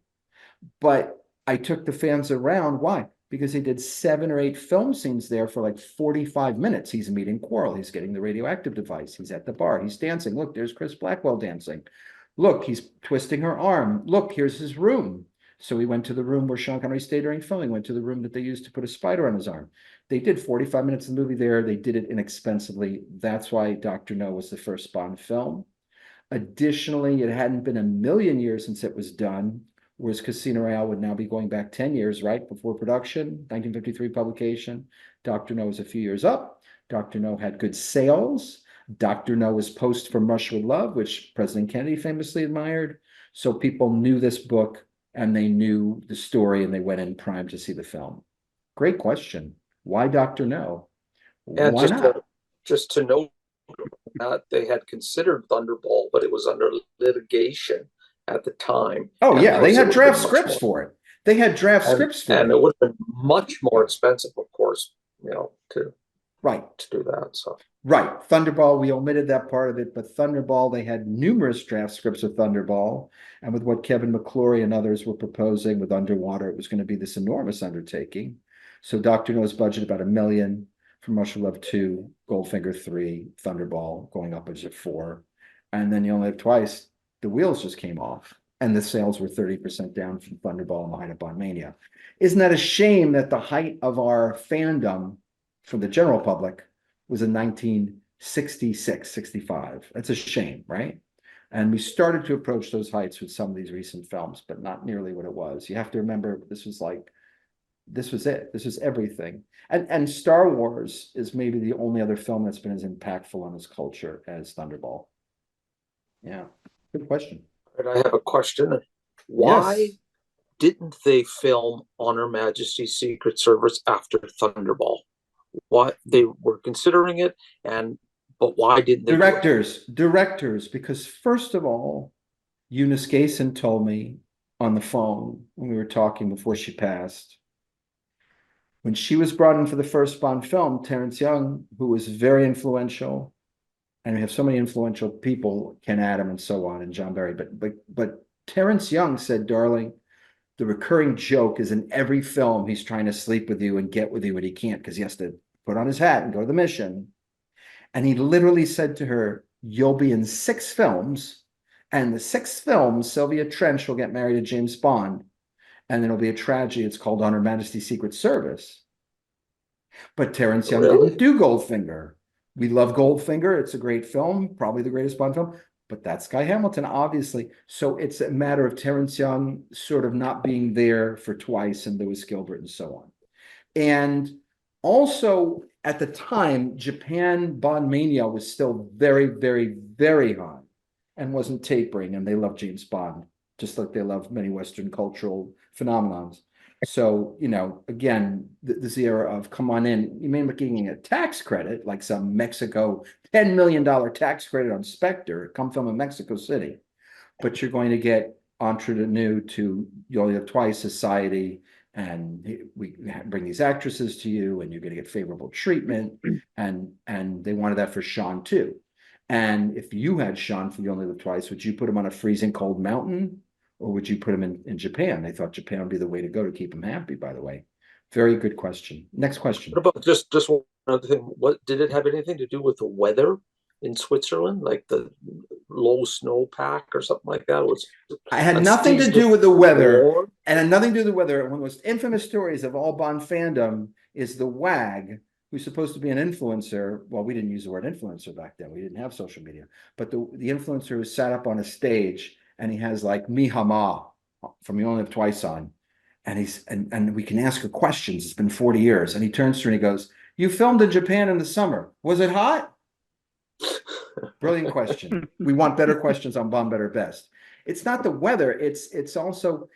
But I took the fans around. Why? Because they did 7 or 8 film scenes there for like 45 minutes. He's meeting Quarrel. He's getting the radioactive device. He's at the bar. He's dancing. Look, there's Chris Blackwell dancing. Look, he's twisting her arm. Look, here's his room. So we went to the room where Sean Connery stayed during filming, went to the room that they used to put a spider on his arm. They did 45 minutes of the movie there. They did it inexpensively. That's why Dr. No was the first Bond film. Additionally, it hadn't been a million years since it was done, whereas Casino Royale would now be going back 10 years, right, before production, 1953 publication. Dr. No was a few years up. Dr. No had good sales. Dr. No was post from Rush with Love, which President Kennedy famously admired. So people knew this book and they knew the story, and they went in primed to see the film. Great question. Why Dr. No? And Why not? just to note that they had considered Thunderball, but it was under litigation at the time. Oh, and yeah, they because it had would have draft been much scripts more, for it. They had draft scripts for and it. it would have been much more expensive, of course, to Right. do that. So Right. Thunderball, we omitted that part of it, but Thunderball, they had numerous draft scripts of Thunderball. And with what Kevin McClory and others were proposing with Underwater, it was going to be this enormous undertaking. So Dr. No's budget about $1 million from Rush of Love 2, Goldfinger 3, Thunderball going upwards of 4. And then you only have twice, the wheels just came off. And the sales were 30% down from Thunderball and the height of Bond Mania. Isn't that a shame that the height of our fandom for the general public was in 1966, 65? That's a shame, right? And we started to approach those heights with some of these recent films, but not nearly what it was. You have to remember this was it. This was everything. And Star Wars is maybe the only other film that's been as impactful on this culture as Thunderball. Yeah, good question. And I have a question. Why Yes. didn't they film On Her Majesty's Secret Service after Thunderball? Why they were considering it, but why didn't they do it? Directors, because first of all, Eunice Gayson told me on the phone when we were talking before she passed. When she was brought in for the first Bond film, Terrence Young, who was very influential, and we have so many influential people, Ken Adam and so on, and John Barry, but Terrence Young said, darling, the recurring joke is in every film he's trying to sleep with you and get with you, but he can't because he has to put on his hat and go to the mission. And he literally said to her, you'll be in 6 films, and the 6th film, Sylvia Trench will get married to James Bond, and it'll be a tragedy. It's called On Her Majesty's Secret Service. But Terrence Young didn't do Goldfinger. We love Goldfinger. It's a great film, probably the greatest Bond film, but that's Guy Hamilton, obviously. So it's a matter of Terrence Young sort of not being there for Twice and Lewis Gilbert and so on. And also at the time, Japan Bond mania was still very, very, very high and wasn't tapering, and they loved James Bond, just like they love many Western cultural phenomenons. So, again, this is the era of come on in. You may be getting a tax credit, like some Mexico $10 million tax credit on Spectre, come film in Mexico City, but you're going to get ingenue to You Only Live Twice society, and we bring these actresses to you, and you're going to get favorable treatment, and they wanted that for Sean too. And if you had Sean for You Only Live Twice, would you put him on a freezing cold mountain? Or would you put him in Japan? They thought Japan would be the way to go to keep him happy, by the way. Very good question. Next question. What about just one other thing? What did it have anything to do with the weather in Switzerland, like the low snowpack or something like that? I had nothing to do with the weather, and had nothing to do with the weather. One of the most infamous stories of all Bond fandom is the WAG, who's supposed to be an influencer. Well, we didn't use the word influencer back then. We didn't have social media, but the influencer who sat up on a stage and he has like Mihama from You Only Live Twice on, and we can ask her questions. It's been 40 years, and he turns to her and he goes, "You filmed in Japan in the summer. Was it hot?" Brilliant question. We want better questions on Bond Better Best. It's not the weather. It's also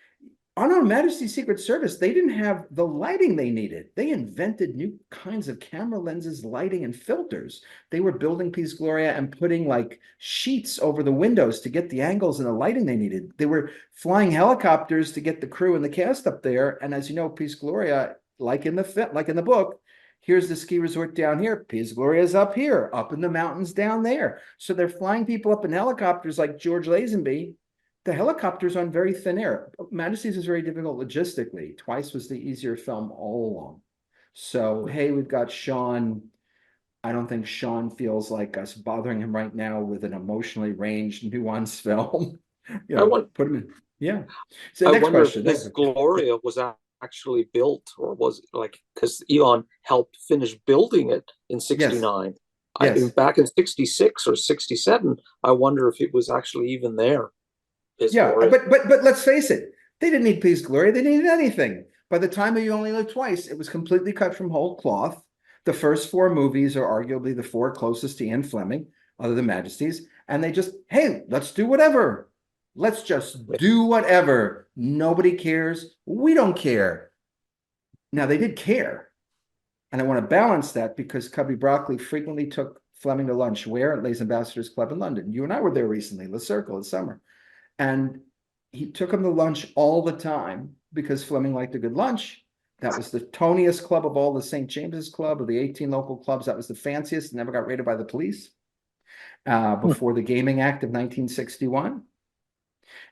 on Her Majesty's Secret Service. They didn't have the lighting they needed. They invented new kinds of camera lenses, lighting, and filters. They were building Piz Gloria and putting like sheets over the windows to get the angles and the lighting they needed. They were flying helicopters to get the crew and the cast up there. And as you know, Piz Gloria, like in the book, here's the ski resort down here. Piz Gloria's up here, up in the mountains down there. So they're flying people up in helicopters like George Lazenby. The helicopters on very thin air. Majesty's is very difficult logistically. Twice was the easier film all along. So, hey, we've got Sean. I don't think Sean feels like us bothering him right now with an emotionally ranged, nuanced film. Put him in. Yeah. So I wonder if Piz Gloria was actually built, or was like, because Eon helped finish building it in 69. Yes. Back in 66 or 67, I wonder if it was actually even there. But let's face it, they didn't need Piz Gloria. They needed anything. By the time of You Only Live Twice, it was completely cut from whole cloth. The first 4 movies are arguably the 4 closest to Ian Fleming, other than Majesty's. And they just, hey, let's do whatever. Let's just do whatever. Nobody cares. We don't care. Now, they did care. And I want to balance that because Cubby Broccoli frequently took Fleming to lunch. Where? At Les Ambassadors Club in London. You and I were there recently, Le Circle, in summer. And he took him to lunch all the time because Fleming liked a good lunch. That was the toniest club of all, the St. James's Club of the 18 local clubs. That was the fanciest, never got raided by the police before the Gaming Act of 1961.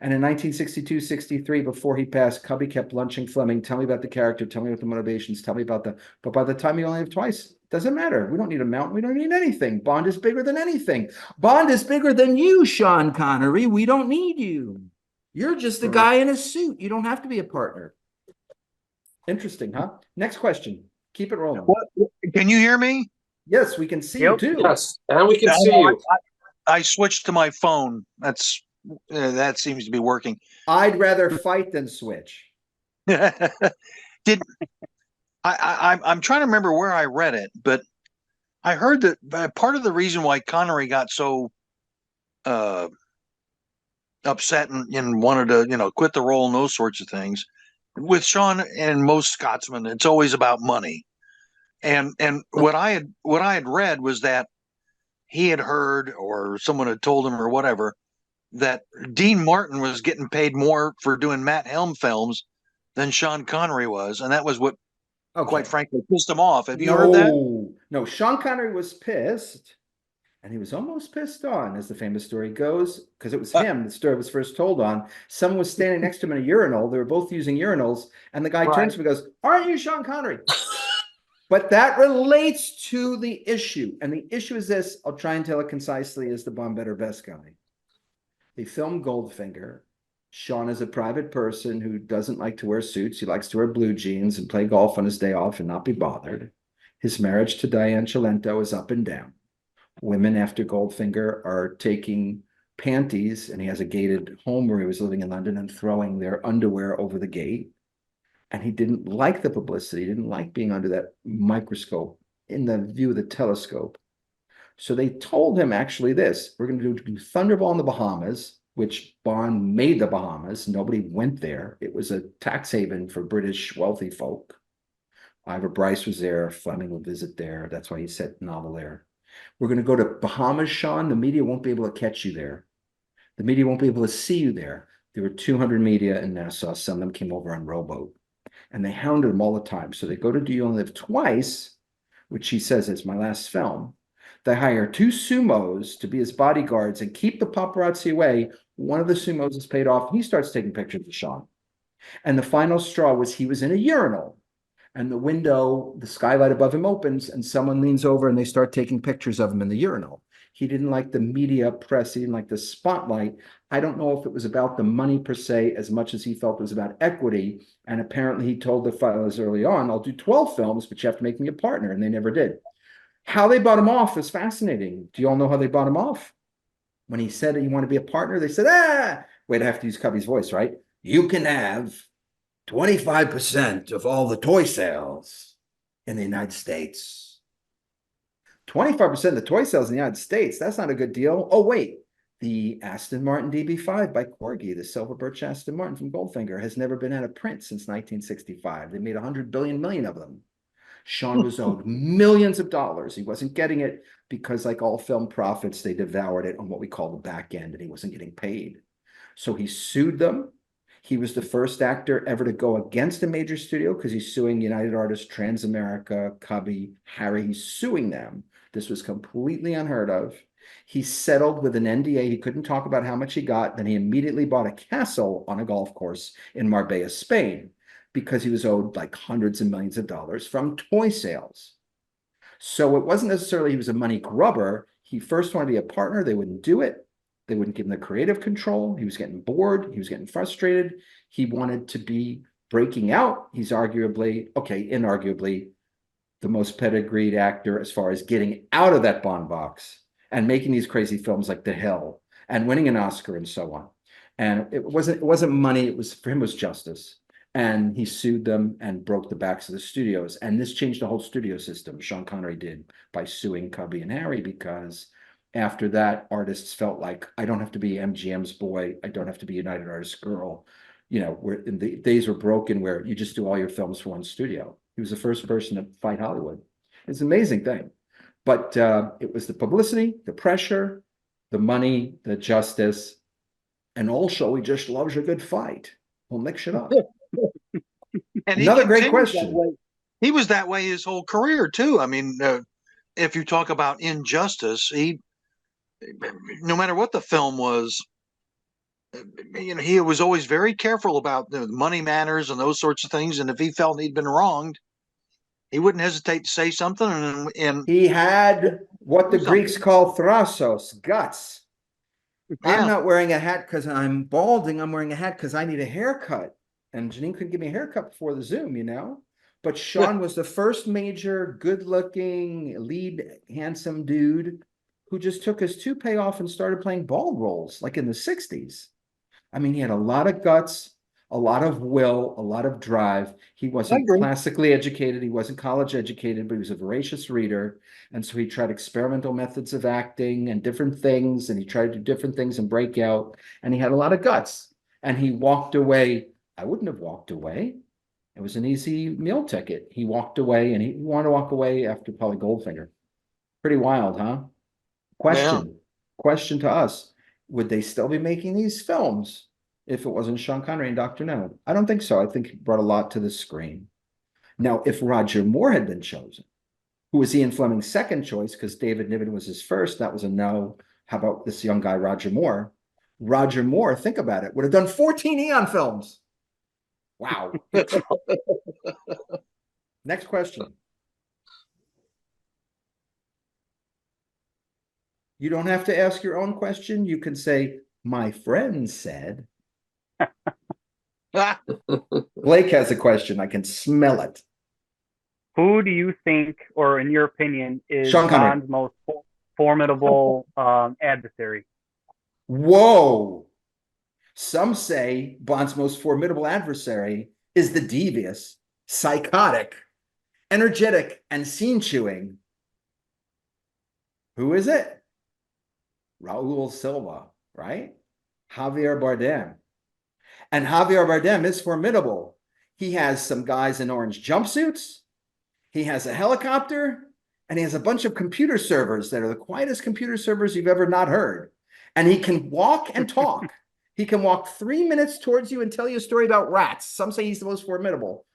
And in 1962-63, before he passed, Cubby kept lunching Fleming. Tell me about the character. Tell me about the motivations. Tell me about but by the time You Only Live Twice, it doesn't matter. We don't need a mountain. We don't need anything. Bond is bigger than anything. Bond is bigger than you, Sean Connery. We don't need you. You're just a Mhm. guy in a suit. You don't have to be a partner. Interesting, huh? Next question. Keep it rolling. What? Can you hear me? Yes, we can see you Yep. too. Yes, and we can No, see you. I switched to my phone. That seems to be working. I'd rather fight than switch. Did I'm trying to remember where I read it, but I heard that part of the reason why Connery got so uh, upset and wanted to, quit the role and those sorts of things. With Sean and most Scotsmen, it's always about money. And what I had read was that he had heard or someone had told him or whatever that Dean Martin was getting paid more for doing Matt Helm films than Sean Connery was, and that was what, quite Okay. frankly, pissed him off. Have you heard that? No. Sean Connery was pissed, and he was almost pissed on, as the famous story goes, because it was him the story was first told on. Someone was standing next to him in a urinal. They were both using urinals, and the guy Right. turns to him and goes, "Aren't you Sean Connery?" But that relates to the issue. And the issue is this. I'll try and tell it concisely as the Bomb Better Best guy. They filmed Goldfinger. Sean is a private person who doesn't like to wear suits. He likes to wear blue jeans and play golf on his day off and not be bothered. His marriage to Diane Cilento is up and down. Women after Goldfinger are taking panties, and he has a gated home where he was living in London, and throwing their underwear over the gate. And he didn't like the publicity, he didn't like being under that microscope in the view of the telescope. So they told him actually this: we're going to do Thunderball in the Bahamas, which Bond made the Bahamas. Nobody went there. It was a tax haven for British wealthy folk. Ivor Bryce was there. Fleming would visit there. That's why he set novel there. We're going to go to Bahamas, Sean. The media won't be able to catch you there. The media won't be able to see you there. There were 200 media in Nassau. Some of them came over on rowboat. And they hounded him all the time. So they go to Do You Only Live Twice, which he says is my last film. They hire two sumos to be his bodyguards and keep the paparazzi away. One of the sumos is paid off. And he starts taking pictures of Sean. And the final straw was he was in a urinal. And the window, the skylight above him opens, and someone leans over and they start taking pictures of him in the urinal. He didn't like the media press. He didn't like the spotlight. I don't know if it was about the money per se as much as he felt it was about equity. And apparently he told the fellows early on, I'll do 12 films, but you have to make me a partner. And they never did. How they bought him off is fascinating. Do you all know how they bought him off? When he said he wanted to be a partner, they said, wait, I have to use Cubby's voice, right? You can have 25% of all the toy sales in the United States. 25% of the toy sales in the United States, that's not a good deal. Oh, wait, the Aston Martin DB5 by Corgi, the silver birch Aston Martin from Goldfinger, has never been out of print since 1965. They made 100 billion million of them. Sean was owed millions of dollars. He wasn't getting it because, like all film profits, they devoured it on what we call the back end, and he wasn't getting paid. So he sued them. He was the first actor ever to go against a major studio because he's suing United Artists, Transamerica, Cubby, Harry. He's suing them. This was completely unheard of. He settled with an NDA. He couldn't talk about how much he got. Then he immediately bought a castle on a golf course in Marbella, Spain, because he was owed like hundreds of millions of dollars from toy sales. So it wasn't necessarily he was a money grubber. He first wanted to be a partner. They wouldn't do it. They wouldn't give him the creative control. He was getting bored. He was getting frustrated. He wanted to be breaking out. He's inarguably the most pedigreed actor as far as getting out of that Bond box and making these crazy films like The Hill and winning an Oscar and so on. And it wasn't money. It was, for him, it was justice. And he sued them and broke the backs of the studios. And this changed the whole studio system. Sean Connery did by suing Cubby and Harry, because after that, artists felt like, I don't have to be MGM's boy. I don't have to be United Artists girl. Where the days were broken where you just do all your films for one studio. He was the first person to fight Hollywood. It's an amazing thing. But it was the publicity, the pressure, the money, the justice, and also he just loves a good fight. We'll mix shit up. And Another great question. He was that way his whole career too. I mean, if you talk about injustice, no matter what the film was, he was always very careful about the money matters and those sorts of things. And if he felt he'd been wronged, he wouldn't hesitate to say something. And he had what the Greeks call thrasos, guts. I'm Yeah. not wearing a hat because I'm balding. I'm wearing a hat because I need a haircut. And Janine couldn't give me a haircut before the Zoom, you know? But Sean was the first major, good-looking, lead, handsome dude who just took his toupee off and started playing bald roles, like in the 60s. I mean, he had a lot of guts, a lot of will, a lot of drive. He wasn't agree. classically educated, he wasn't college educated, but he was a voracious reader. And so he tried experimental methods of acting and different things, and he tried to do different things and break out. And he had a lot of guts. And he walked away. I wouldn't have walked away. It was an easy meal ticket. He walked away, and he wanted to walk away after probably Goldfinger. Pretty wild, huh? Question to us. Would they still be making these films if it wasn't Sean Connery and Dr. No? I don't think so. I think he brought a lot to the screen. Now, if Roger Moore had been chosen, who was Ian Fleming's second choice, because David Niven was his first, that was a no. How about this young guy, Roger Moore? Roger Moore, think about it, would have done 14 Eon films. Wow. Next question. You don't have to ask your own question. You can say, my friend said. Blake has a question. I can smell it. Who do you think, or in your opinion, is Sean Connery. Bond's most formidable adversary? Whoa. Some say Bond's most formidable adversary is the devious, psychotic, energetic, and scene-chewing. Who is it? Raul Silva, right? Javier Bardem. And Javier Bardem is formidable. He has some guys in orange jumpsuits. He has a helicopter, and he has a bunch of computer servers that are the quietest computer servers you've ever not heard. And he can walk and talk. He can walk 3 minutes towards you and tell you a story about rats. Some say he's the most formidable.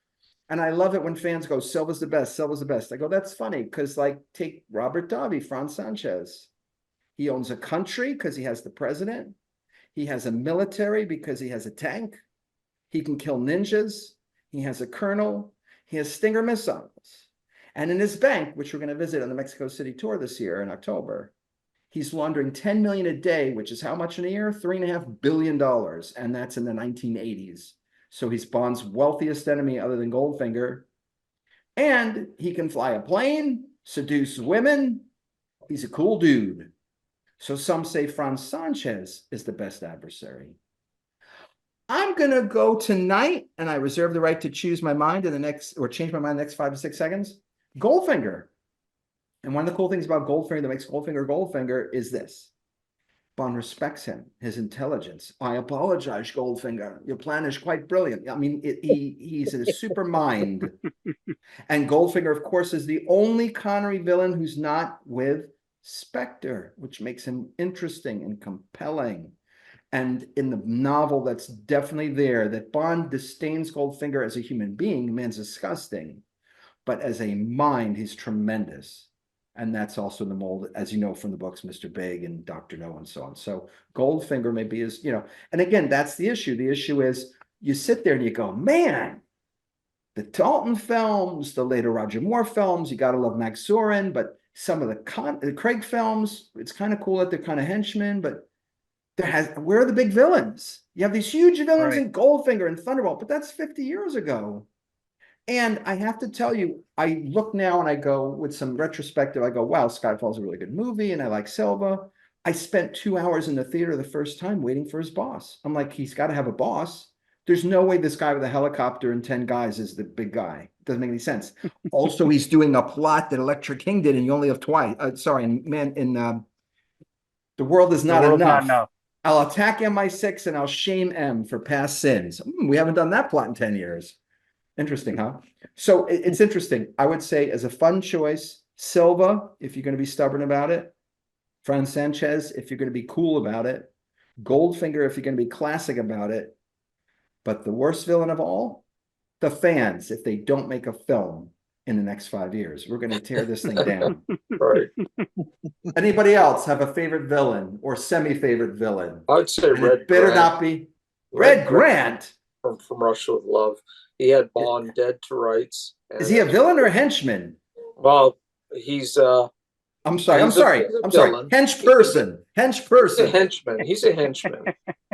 And I love it when fans go, Silva's the best, Silva's the best. I go, that's funny, because like take Robert Davi, Franz Sanchez. He owns a country because he has the president. He has a military because he has a tank. He can kill ninjas. He has a colonel. He has Stinger missiles. And in his bank, which we're going to visit on the Mexico City tour this year in October, he's laundering 10 million a day, which is how much in a year? $3.5 billion. And that's in the 1980s. So he's Bond's wealthiest enemy other than Goldfinger. And he can fly a plane, seduce women. He's a cool dude. So some say Franz Sanchez is the best adversary. I'm going to go tonight, and I reserve the right to choose my mind in the next, or change my mind in the next 5 to 6 seconds. Goldfinger. And one of the cool things about Goldfinger that makes Goldfinger is this. Bond respects him, his intelligence. I apologize, Goldfinger. Your plan is quite brilliant. I mean, he's a super mind. And Goldfinger, of course, is the only Connery villain who's not with Spectre, which makes him interesting and compelling. And in the novel, that's definitely there, that Bond disdains Goldfinger as a human being. The man's disgusting. But as a mind, he's tremendous. And that's also in the mold, as you know, from the books, Mr. Big and Dr. No and so on. So Goldfinger maybe is, you know, and again, that's the issue. The issue is you sit there and you go, man, the Dalton films, the later Roger Moore films, you got to love Max Zorin, but some of the Craig films, it's kind of cool that they're kind of henchmen, but where are the big villains? You have these huge villains in Goldfinger and Thunderbolt, but that's 50 years ago. And I have to tell you, I look now and I go with some retrospective, I go, wow, Skyfall's a really good movie, and I like Silva. I spent 2 hours in the theater the first time waiting for his boss. I'm like, he's got to have a boss. There's no way this guy with a helicopter and 10 guys is the big guy. Doesn't make any sense. Also, he's doing a plot that Electra King did, and you only have twice. The World Is Not Enough. I'll attack MI6 and I'll shame M for past sins. We haven't done that plot in 10 years. Interesting, huh? So it's interesting. I would say as a fun choice, Silva, if you're going to be stubborn about it. Franz Sanchez, if you're going to be cool about it. Goldfinger, if you're going to be classic about it. But the worst villain of all, the fans, if they don't make a film in the next 5 years. We're going to tear this thing down. Right. Anybody else have a favorite villain or semi-favorite villain? I'd say And Red it better Grant. not be Red Grant. From Russia with Love. He had Bond dead to rights. Is he a villain or a henchman? Well, he's I'm sorry. He's a villain. Hench person. He's a henchman. He's a henchman.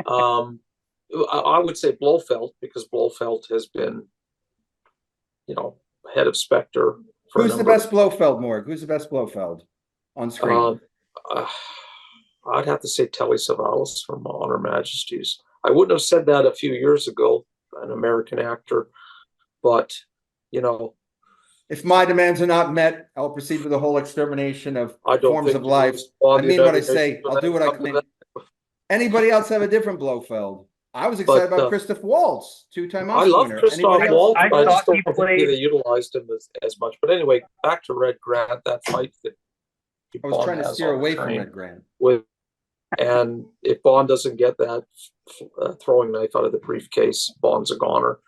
I would say Blofeld, because Blofeld has been, head of Spectre for a Who's the number best Blofeld, Morg? Who's the best Blofeld on screen? uh, I'd have to say Telly Savalas from On Her Majesty's. I wouldn't have said that a few years ago, an American actor, but If my demands are not met, I'll proceed with the whole extermination of I don't forms think of life. I mean what I say. I'll do what I claim. Anybody else have a different Blofeld? I was excited about Christoph Waltz, two-time I Oscar love winner. Christoph Anybody else? Waltz, I but I just thought don't he think played- they utilized him as much. But anyway, back to Red Grant, that fight that I was Bond trying to has steer on the away from train Red Grant. and if Bond doesn't get that throwing knife out of the briefcase, Bond's a goner.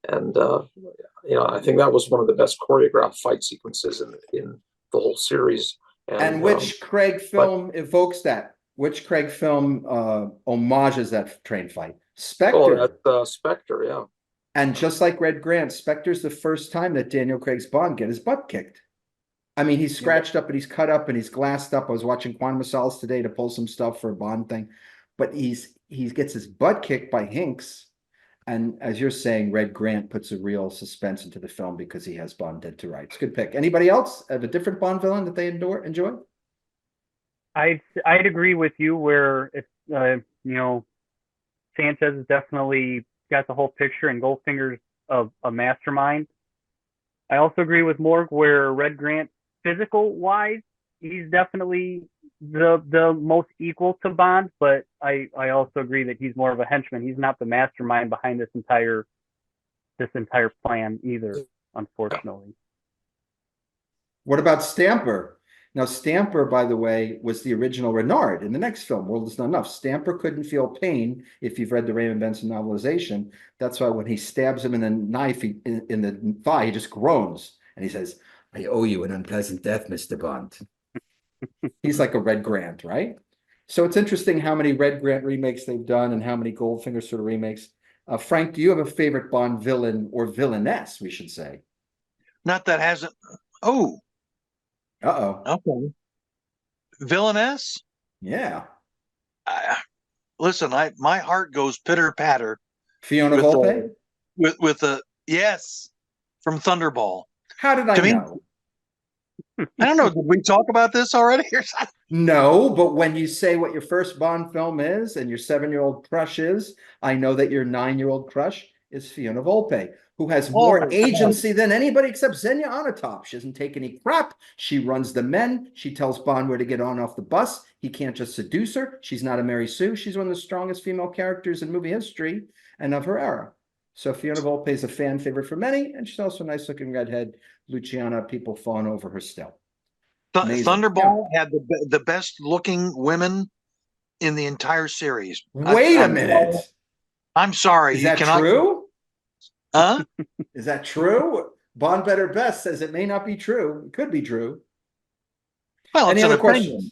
And I think that was one of the best choreographed fight sequences in the whole series. And which Craig film evokes that? Which Craig film homages that train fight? Spectre. That's Spectre, yeah. And just like Red Grant, Spectre's the first time that Daniel Craig's Bond get his butt kicked. I mean, he's scratched up and he's cut up and he's glassed up. I was watching Quantum of Solace today to pull some stuff for a Bond thing, but he gets his butt kicked by Hinks. And as you're saying, Red Grant puts a real suspense into the film because he has Bond dead to rights. Good pick. Anybody else have a different Bond villain that they enjoy? I'd agree with you where it's Sanchez has definitely got the whole picture and Goldfinger's a mastermind. I also agree with Morg where Red Grant, physical wise, he's definitely the most equal to Bond, but I also agree that he's more of a henchman. He's not the mastermind behind this entire plan either, unfortunately. What about Stamper? Now, Stamper, by the way, was the original Renard in the next film, World Is Not Enough. Stamper couldn't feel pain if you've read the Raymond Benson novelization. That's why when he stabs him in the knife in the thigh, he just groans. And he says, "I owe you an unpleasant death, Mr. Bond." He's like a Red Grant, right? So it's interesting how many Red Grant remakes they've done and how many Goldfinger sort of remakes. Frank, do you have a favorite Bond villain or villainess, we should say? Not that hasn't. Oh, Uh-oh. okay. Villainess? Yeah. Listen, my heart goes pitter patter. Fiona Volpe? With a yes from Thunderball. How did I know? I don't know. Did we talk about this already? No, but when you say what your first Bond film is and your 7-year-old crush is, I know that your 9-year-old crush is Fiona Volpe, who has more agency than anybody except Xenia Onatopp. She doesn't take any crap. She runs the men. She tells Bond where to get on off the bus. He can't just seduce her. She's not a Mary Sue. She's one of the strongest female characters in movie history and of her era. So Fiona Volpe is a fan favorite for many, and she's also a nice-looking redhead. Luciana, people fawn over her still. Thunderball had the best looking women in the entire series. Wait a minute. I'm sorry. Is that true? Huh? Is that true? Bond Better Best says it may not be true. It could be true. Well, any other questions?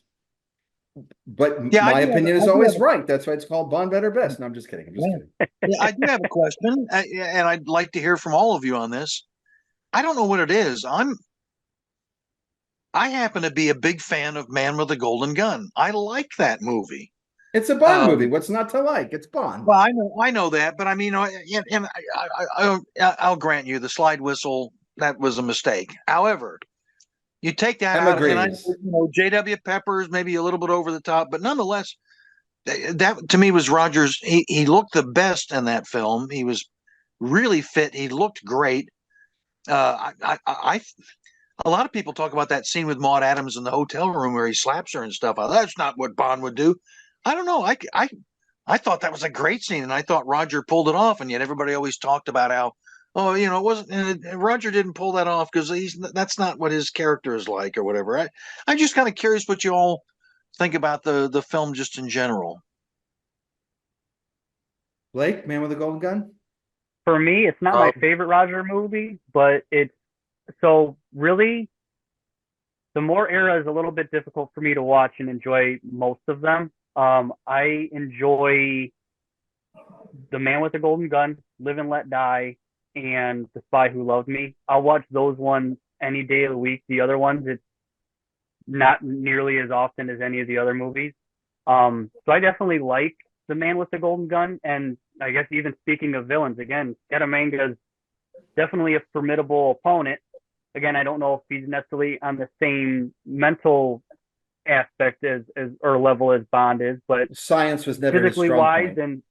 But yeah, my opinion is always right. That's why it's called Bond Better Best. No, I'm just kidding. I'm just kidding. Yeah, I do have a question, and I'd like to hear from all of you on this. I don't know what it is. I happen to be a big fan of Man with a Golden Gun. I like that movie. It's a Bond movie. What's not to like? It's Bond. Well, I know that, but I mean, and I'll grant you the slide whistle, that was a mistake. However, you take that out, and J.W. Peppers maybe a little bit over the top, but nonetheless, that to me was Rogers. He looked the best in that film. He was really fit. He looked great. A lot of people talk about that scene with Maude Adams in the hotel room where he slaps her and stuff. That's not what Bond would do. I don't know. I thought that was a great scene, and I thought Roger pulled it off. And yet everybody always talked about how, it wasn't. And Roger didn't pull that off because that's not what his character is like or whatever. I'm just kind of curious what you all think about the film just in general. Blake, Man with a Golden Gun? For me, it's not my favorite Roger movie, but it's so really the Moore era is a little bit difficult for me to watch and enjoy most of them. I enjoy The Man with the Golden Gun, Live and Let Die, and The Spy Who Loved Me. I'll watch those ones any day of the week. The other ones, not nearly as often as any of the other movies. So I definitely like The Man with the Golden Gun. And I guess even speaking of villains, again, Scaramanga is definitely a formidable opponent. Again, I don't know if he's necessarily on the same mental aspect as or level as Bond is, but Science was never his physically strong wise point. and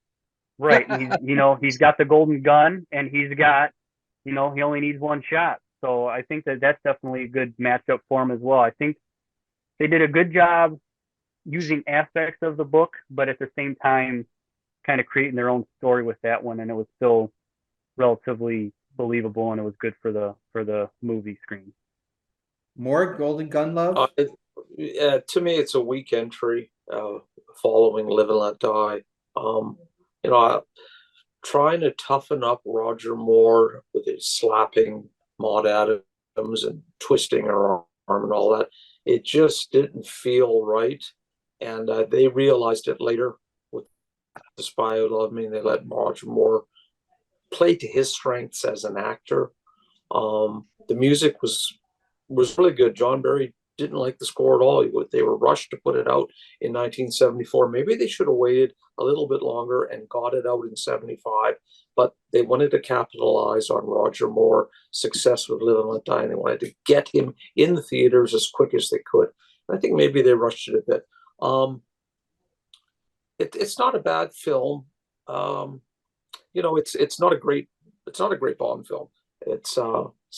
right, he's got the golden gun, and he's got he only needs one shot. So I think that that's definitely a good matchup for him as well. I think they did a good job using aspects of the book, but at the same time, kind of creating their own story with that one, and it was still relatively believable, and it was good for the movie screen. More Golden Gun love? To me, it's a weak entry following Live and Let Die. You know, trying to toughen up Roger Moore with his slapping Maud Adams and twisting her arm and all that. It just didn't feel right. And they realized it later with The Spy Who Loved Me, and they let Roger Moore play to his strengths as an actor. The music was really good. John Barry didn't like the score at all. They were rushed to put it out in 1974. Maybe they should have waited a little bit longer and got it out in 75, but they wanted to capitalize on Roger Moore's success with Live and Let Die, and they wanted to get him in the theaters as quick as they could. I think maybe they rushed it a bit. It's not a bad film. It's not a great Bond film. It's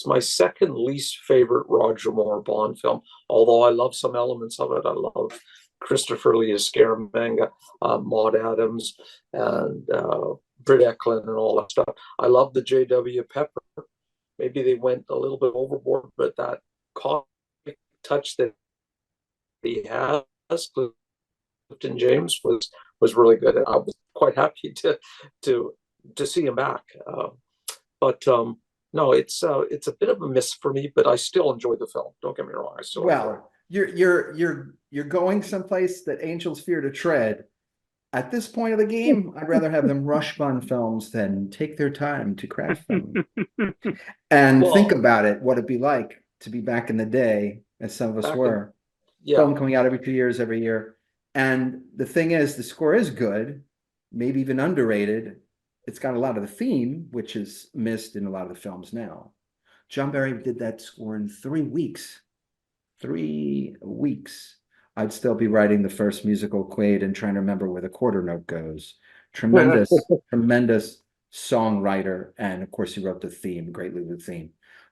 my second least favorite Roger Moore Bond film, although I love some elements of it. I love Christopher Lee as Scaramanga, Maud Adams, and Britt Eklund and all that stuff. I love the J.W. Pepper. Maybe they went a little bit overboard, but that comic touch that he has, Clifton James, was really good. And I was quite happy to see him back. But no, it's a bit of a miss for me, but I still enjoy the film. Don't get me wrong. I still enjoy it. You're going someplace that angels fear to tread. At this point of the game, I'd rather have them rush Bond films than take their time to craft them. And think about it, what it'd be like to be back in the day, as some of us were. Film coming out every 2 years, every year. And the thing is, the score is good, maybe even underrated. It's got a lot of the theme, which is missed in a lot of the films now. John Barry did that score in 3 weeks. 3 weeks. I'd still be writing the first musical Quaid and trying to remember where the quarter note goes. Tremendous, tremendous songwriter. And of course, he wrote the theme, greatly the theme.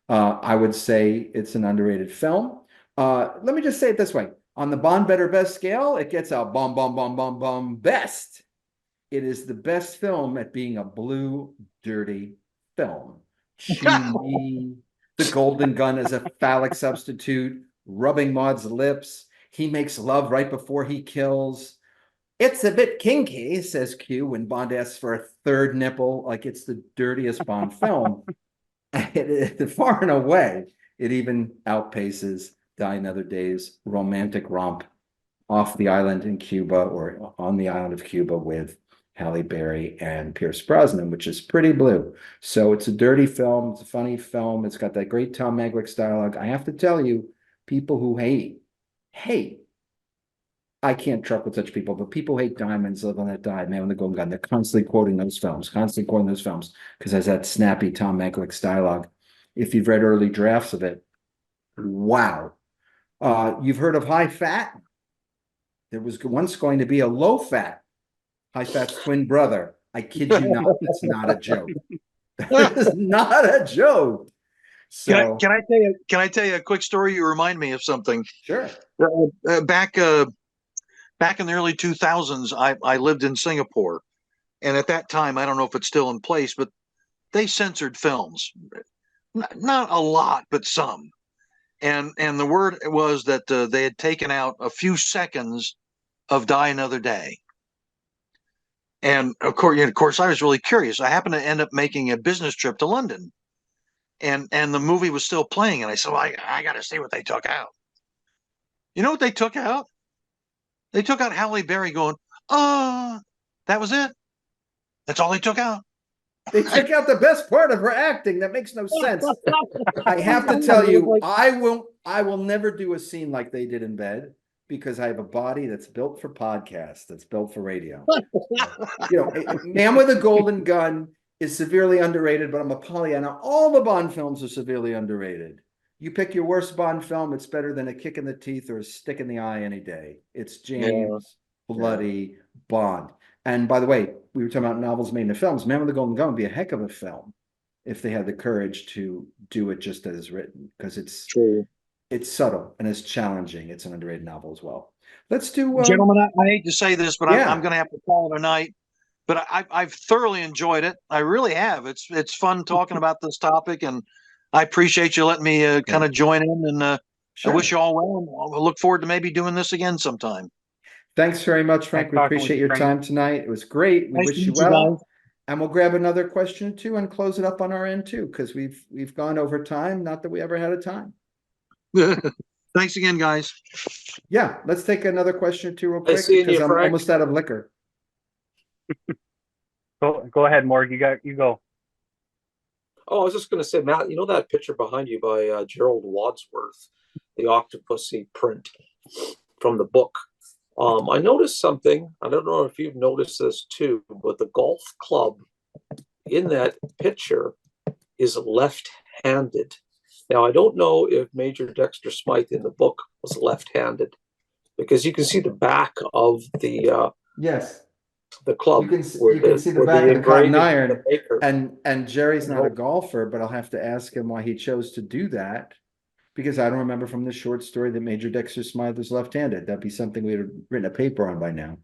I would say it's an underrated film. Let me just say it this way. On the Bond Better Best scale, it gets a bomb best. It is the best film at being a blue, dirty film. Chewy, the Golden Gun is a phallic substitute, rubbing Maud's lips. He makes love right before he kills. It's a bit kinky, says Q when Bond asks for a third nipple, like it's the dirtiest Bond film. Far and away, it even outpaces Die Another Day's romantic romp off the island in Cuba or on the island of Cuba with Halle Berry and Pierce Brosnan, which is pretty blue. So it's a dirty film. It's a funny film. It's got that great Tom Mankiewicz dialogue. I have to tell you, people who hate, I can't truck with such people, but people hate Diamonds, Live and Let Die, Man with the Golden Gun. They're constantly quoting those films, because there's that snappy Tom Mankiewicz dialogue. If you've read early drafts of it, wow. You've heard of High Fat? There was once going to be a low fat High Fat's twin brother. I kid you not. It's not a joke. That is not a joke. So can I tell you a quick story? You remind me of something. Sure. Back in the early 2000s, I lived in Singapore, and at that time, I don't know if it's still in place, but they censored films, not a lot, but some. And the word was that they had taken out a few seconds of Die Another Day. And of course, I was really curious. I happened to end up making a business trip to London, and the movie was still playing. And I said, well, I got to see what they took out. You know what they took out? They took out Halle Berry going, that was it. That's all they took out. They took out the best part of her acting. That makes no sense. I have to tell you, I I will never do a scene like they did in bed because I have a body that's built for podcasts, that's built for radio. Man with a Golden Gun is severely underrated, but I'm a Pollyanna. All the Bond films are severely underrated. You pick your worst Bond film, it's better than a kick in the teeth or a stick in the eye any day. It's James Bloody Bond. And by the way, we were talking about novels made into films. Man with the Golden Gun would be a heck of a film if they had the courage to do it just as written, because it's subtle and it's challenging. It's an underrated novel as well. Let's do Gentlemen, I hate to say this, but Yeah. I'm going to have to call it a night. But I've thoroughly enjoyed it. I really have. It's fun talking about this topic, and I appreciate you letting me kind of join in. And Sure. I wish you all well. And I look forward to maybe doing this again sometime. Thanks very much, Frank. Nice We talking appreciate with your you, Frank. time tonight. It was great. We Nice wish to you meet you well. guys. And we'll grab another question or two and close it up on our end too, because we've gone over time. Not that we ever had a time. Thanks again, guys. Yeah, let's take another question or two real Nice quick seeing because you, I'm Frank. almost out of liquor. Go ahead, Morg. You go. Oh, I was just going to say, Matt, you know that picture behind you by Gerald Wadsworth, the Octopussy print from the book. I noticed something. I don't know if you've noticed this too, but the golf club in that picture is left-handed. Now, I don't know if Major Dexter Smythe in the book was left-handed, because you can see the back of Yes, the club. you can see the back of the cotton iron. And Jerry's not a golfer, but I'll have to ask him why he chose to do that, because I don't remember from the short story that Major Dexter Smythe was left-handed. That'd be something we'd have written a paper on by now.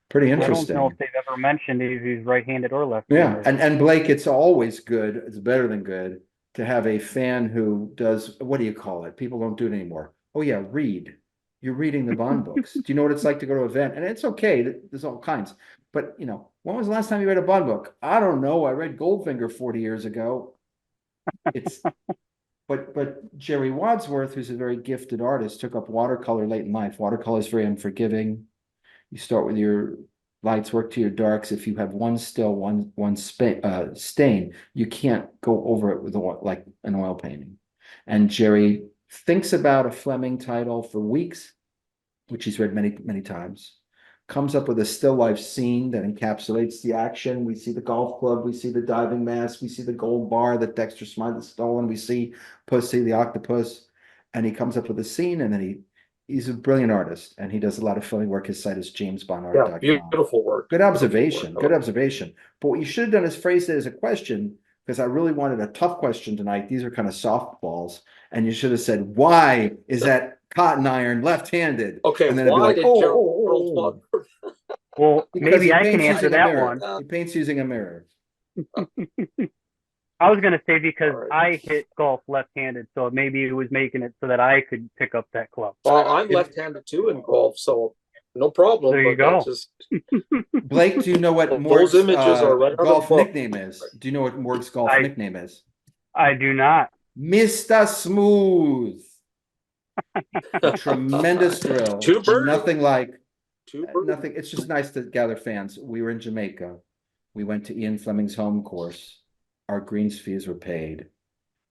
Pretty interesting. I don't know if they've ever mentioned if he's right-handed or Yeah, left-handed. and Blake, it's always good. It's better than good to have a fan who does, what do you call it? People don't do it anymore. Oh yeah, read. You're reading the Bond books. Do you know what it's like to go to an event? And it's okay. There's all kinds. But when was the last time you read a Bond book? I don't know. I read Goldfinger 40 years ago. It's but Jerry Wadsworth, who's a very gifted artist, took up watercolor late in life. Watercolor is very unforgiving. You start with your lights, work to your darks. If you have one still, one stain, you can't go over it with like an oil painting. And Jerry thinks about a Fleming title for weeks, which he's read many, many times, comes up with a still life scene that encapsulates the action. We see the golf club, we see the diving mask, we see the gold bar that Dexter Smythe has stolen, we see Pussy, the octopus, and he comes up with a scene, and then he's a brilliant artist, and he does a lot of filming work. His site is jamesbondart.com. Yeah, beautiful work. Good observation. Good observation. But what you should have done is phrase it as a question, because I really wanted a tough question tonight. These are kind of softballs. And you should have said, why is that cotton iron left-handed? Okay, and then it'd be why like, did oh, Gerald oh, oh. Wadsworth? Well, Because maybe he I can paints answer using a that mirror. one. He paints using a mirror. I was going to say because All right. I hit golf left-handed, so maybe it was making it so that I could pick up that club. Well, I'm left-handed too in golf, so no problem. There you but go. Just, Blake, do you know what Those Morg's images are right out of golf the book. nickname is? Do you know what Morg's golf I- nickname is? I do not. Mr. Smooth. A tremendous thrill. Two birds. Nothing like two birds. nothing. It's just nice to gather fans. We were in Jamaica. We went to Ian Fleming's home course. Our greens fees were paid.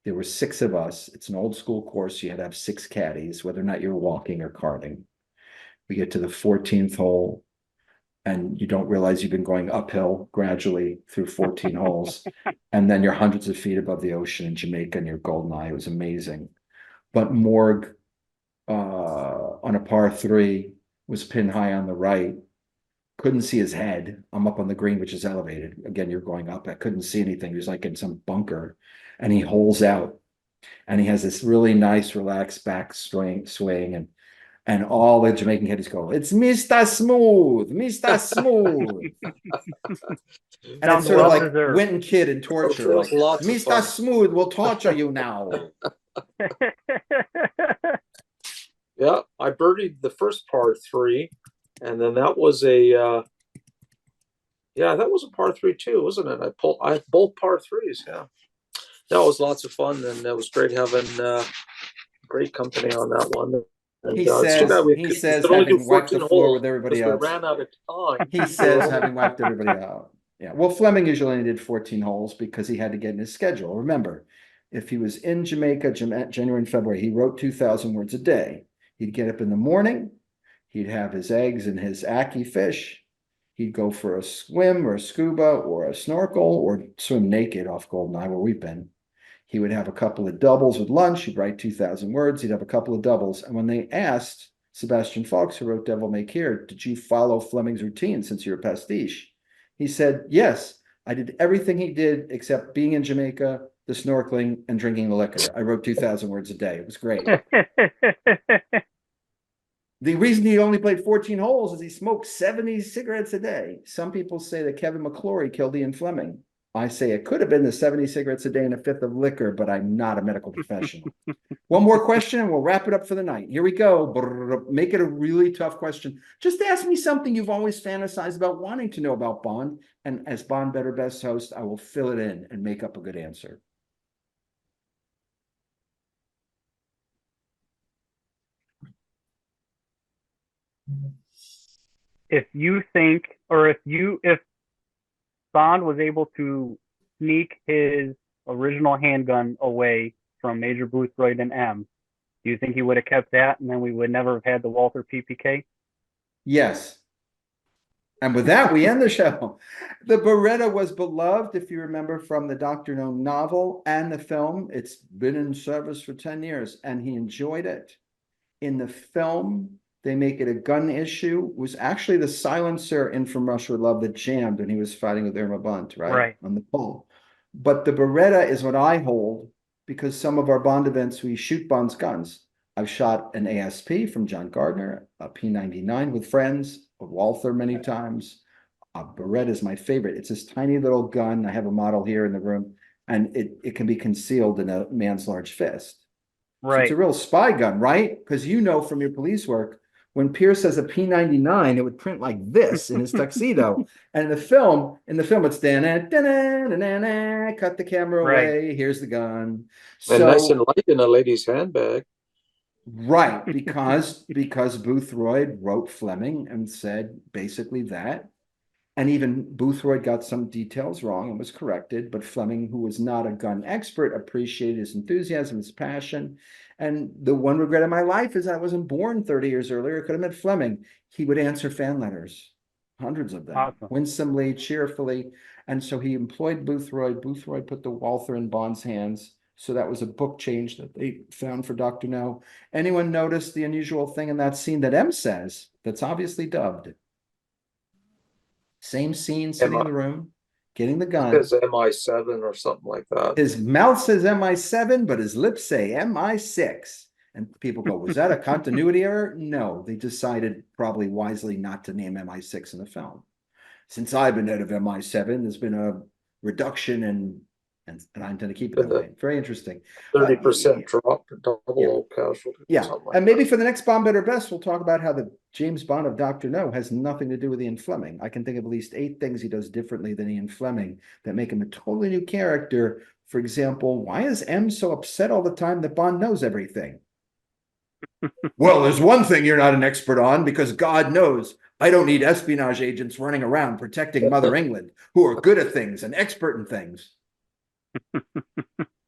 There were 6 of us. It's an old school course. You had to have 6 caddies, whether or not you're walking or karting. We get to the 14th hole, and you don't realize you've been going uphill gradually through 14 holes. And then you're hundreds of feet above the ocean in Jamaica and you're golden eye. It was amazing. But Morg, on a par 3, was pinned high on the right. Couldn't see his head. I'm up on the green, which is elevated. Again, you're going up. I couldn't see anything. He was like in some bunker, and he holes out, and he has this really nice, relaxed back swing, and all the Jamaican caddies go, "It's Mr. Smooth, Mr. Smooth," and Sounds it's sort of well like deserved. Winton Kid in torture, That like was lots of Mr. fun. Smooth will torture you now. Yeah, I birdied the first par 3, and then that was that was a par 3 too, wasn't it? I had both par 3s. Yeah, that was lots of fun, and it was great having great company on that one. And, He it's too bad we says, could only do having wiped the 14 floor holes with everybody because else. we ran out of time. He says, having wiped everybody out. Yeah. Well, Fleming usually only did 14 holes because he had to get in his schedule. Remember, If he was in Jamaica, January and February, he wrote 2,000 words a day. He'd get up in the morning, he'd have his eggs and his ackee fish. He'd go for a swim or a scuba or a snorkel or swim naked off Goldeneye, where we've been. He would have a couple of doubles with lunch. He'd write 2,000 words. He'd have a couple of doubles. And when they asked Sebastian Faulks, who wrote Devil May Care, did you follow Fleming's routine since you're a pastiche? He said, yes, I did everything he did except being in Jamaica, the snorkeling, and drinking the liquor. I wrote 2,000 words a day. It was great. The reason he only played 14 holes is he smoked 70 cigarettes a day. Some people say that Kevin McClory killed Ian Fleming. I say it could have been the 70 cigarettes a day and a fifth of liquor, but I'm not a medical professional. One more question and we'll wrap it up for the night. Here we go. Make it a really tough question. Just ask me something you've always fantasized about wanting to know about Bond. And as Bond Better Best host, I will fill it in and make up a good answer. If you think, or if Bond was able to sneak his original handgun away from Major Boothroyd and M, do you think he would have kept that and then we would never have had the Walther PPK? Yes. And with that, we end the show. The Beretta was beloved, if you remember, from the Dr. No novel and the film. It's been in service for 10 years, and he enjoyed it. In the film, they make it a gun issue. It was actually the silencer in From Russia with Love that jammed when he was fighting with Irma Bunt, right? On the pole. But the Beretta is what I hold, because some of our Bond events, we shoot Bond's guns. I've shot an ASP from John Gardner, a P99 with friends, a Walther many times. A Beretta is my favorite. It's this tiny little gun. I have a model here in the room, and it can be concealed in a man's large fist. So it's a real spy gun, right? Because you know from your police work, when Pierce has a P99, it would print like this in his tuxedo. And in the film, it's cut the camera away. Here's the gun. And nice and light in a lady's handbag. Right, because Boothroyd wrote Fleming and said basically that. And even Boothroyd got some details wrong and was corrected, but Fleming, who was not a gun expert, appreciated his enthusiasm, his passion. And the one regret of my life is I wasn't born 30 years earlier. I could have met Fleming. He would answer fan letters, hundreds of them, winsomely, cheerfully. And so he employed Boothroyd. Boothroyd put the Walther in Bond's hands. So that was a book change that they found for Dr. No. Anyone notice the unusual thing in that scene that M says that's obviously dubbed? Same scene, sitting in the room, getting the gun. It says MI7 or something like that. His mouth says MI7, but his lips say MI6. And people go, was that a continuity error? No, they decided probably wisely not to name MI6 in the film. Since I've been head of MI7, there's been a reduction in, and I intend to keep it that way. Very interesting. 30% drop to double O casualty. Yeah, and maybe for the next Bond Better Best, we'll talk about how the James Bond of Dr. No has nothing to do with Ian Fleming. I can think of at least 8 things he does differently than Ian Fleming that make him a totally new character. For example, why is M so upset all the time that Bond knows everything? Well, there's one thing you're not an expert on, because God knows I don't need espionage agents running around protecting Mother England who are good at things and expert in things.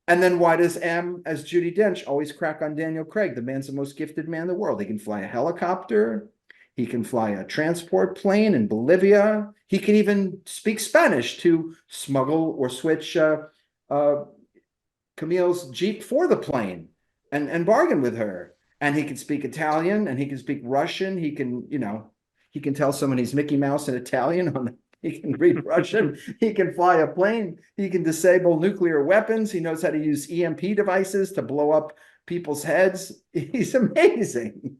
And then why does M, as Judi Dench, always crack on Daniel Craig? The man's the most gifted man in the world. He can fly a helicopter. He can fly a transport plane in Bolivia. He can even speak Spanish to smuggle or switch Camille's Jeep for the plane and bargain with her. And he can speak Italian, and he can speak Russian. He can, he can tell someone he's Mickey Mouse in Italian on the He can read Russian. He can fly a plane. He can disable nuclear weapons. He knows how to use EMP devices to blow up people's heads. He's amazing.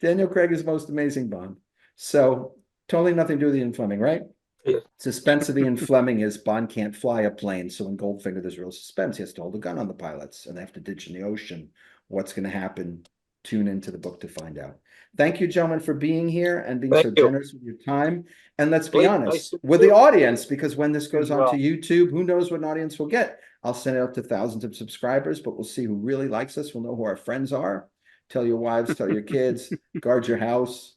Daniel Craig is the most amazing Bond. So totally nothing to do with Ian Fleming, right? Yeah. Suspense of Ian Fleming is Bond can't fly a plane. So in Goldfinger, there's real suspense. He has to hold a gun on the pilots, and they have to ditch in the ocean. What's going to happen? Tune into the book to find out. Thank you, gentlemen, for being here and being so generous with your time. And let's be honest with the audience, because when this goes on to YouTube, who knows what an audience we'll get? I'll send it out to thousands of subscribers, but we'll see who really likes us. We'll know who our friends are. Tell your wives, tell your kids, guard your house.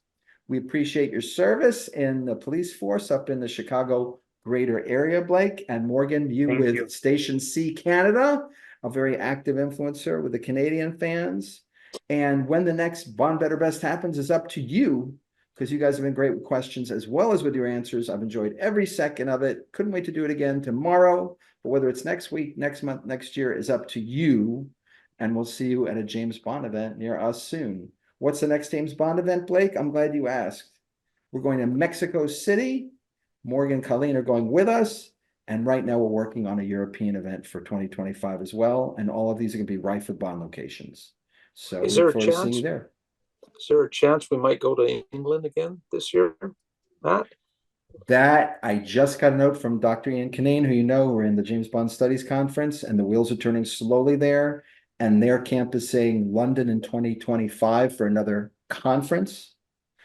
We appreciate your service in the police force up in the Chicago greater area, Blake, and Morgan, you Thank with you. Station C Canada, a very active influencer with the Canadian fans. And when the next Bond Better Best happens is up to you, because you guys have been great with questions as well as with your answers. I've enjoyed every second of it. Couldn't wait to do it again tomorrow. But whether it's next week, next month, next year is up to you. And we'll see you at a James Bond event near us soon. What's the next James Bond event, Blake? I'm glad you asked. We're going to Mexico City. Morgan and Colleen are going with us. And right now we're working on a European event for 2025 as well. And all of these are going to be rife with Bond locations. So Is we there look a forward to seeing chance? you there. Is there a chance we might go to England again this year, Matt? That I just got a note from Dr. Ian Kinane, who you know, we're in the James Bond Studies Conference, and the wheels are turning slowly there. And their camp is saying London in 2025 for another conference,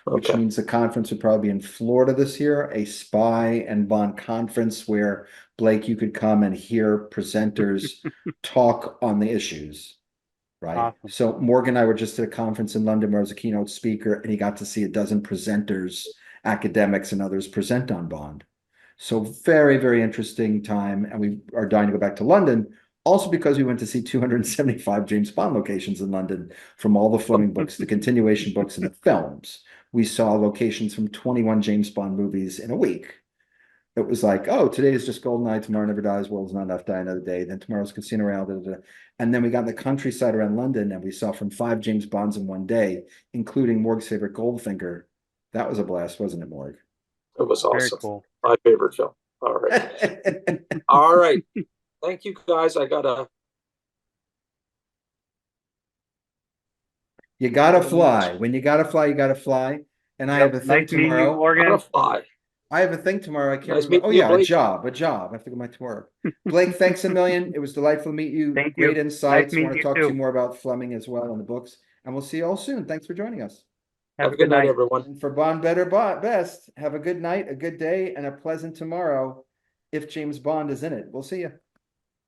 which Okay. means the conference would probably be in Florida this year, a spy and Bond conference where, Blake, you could come and hear presenters talk on the issues. Right. Awesome. So Morgan and I were just at a conference in London where I was a keynote speaker, and he got to see a dozen presenters, academics and others present on Bond. So very, very interesting time. And we are dying to go back to London, also because we went to see 275 James Bond locations in London, from all the Fleming books, the continuation books, and the films. We saw locations from 21 James Bond movies in a week. It was like, oh, today is just GoldenEye, tomorrow never dies, world's not enough, die another day. Then tomorrow's Casino Royale, da, da, da. And then we got in the countryside around London, and we saw from 5 James Bonds in one day, including Morg's favorite Goldfinger. That was a blast, wasn't it, Morg? It was Very awesome. cool. My favorite film. All right. All right. Thank you, guys. You gotta Gotta fly. meet. When you gotta fly, you gotta fly. And I Yep. have a thing Nice meeting you, tomorrow. Morgan. Gotta fly. I have a thing tomorrow. I can't Nice remember. Oh meeting you, yeah, Blake. a job. I have to go back to work. Blake, thanks a million. It was delightful to meet you. Thank Great you. insights. Nice Want meeting to you talk to you too. more about Fleming as well on the books. And we'll see you all soon. Thanks for joining us. Have a good night. everyone. And for Bond Better Best, have a good night, a good day, and a pleasant tomorrow if James Bond is in it. We'll see you.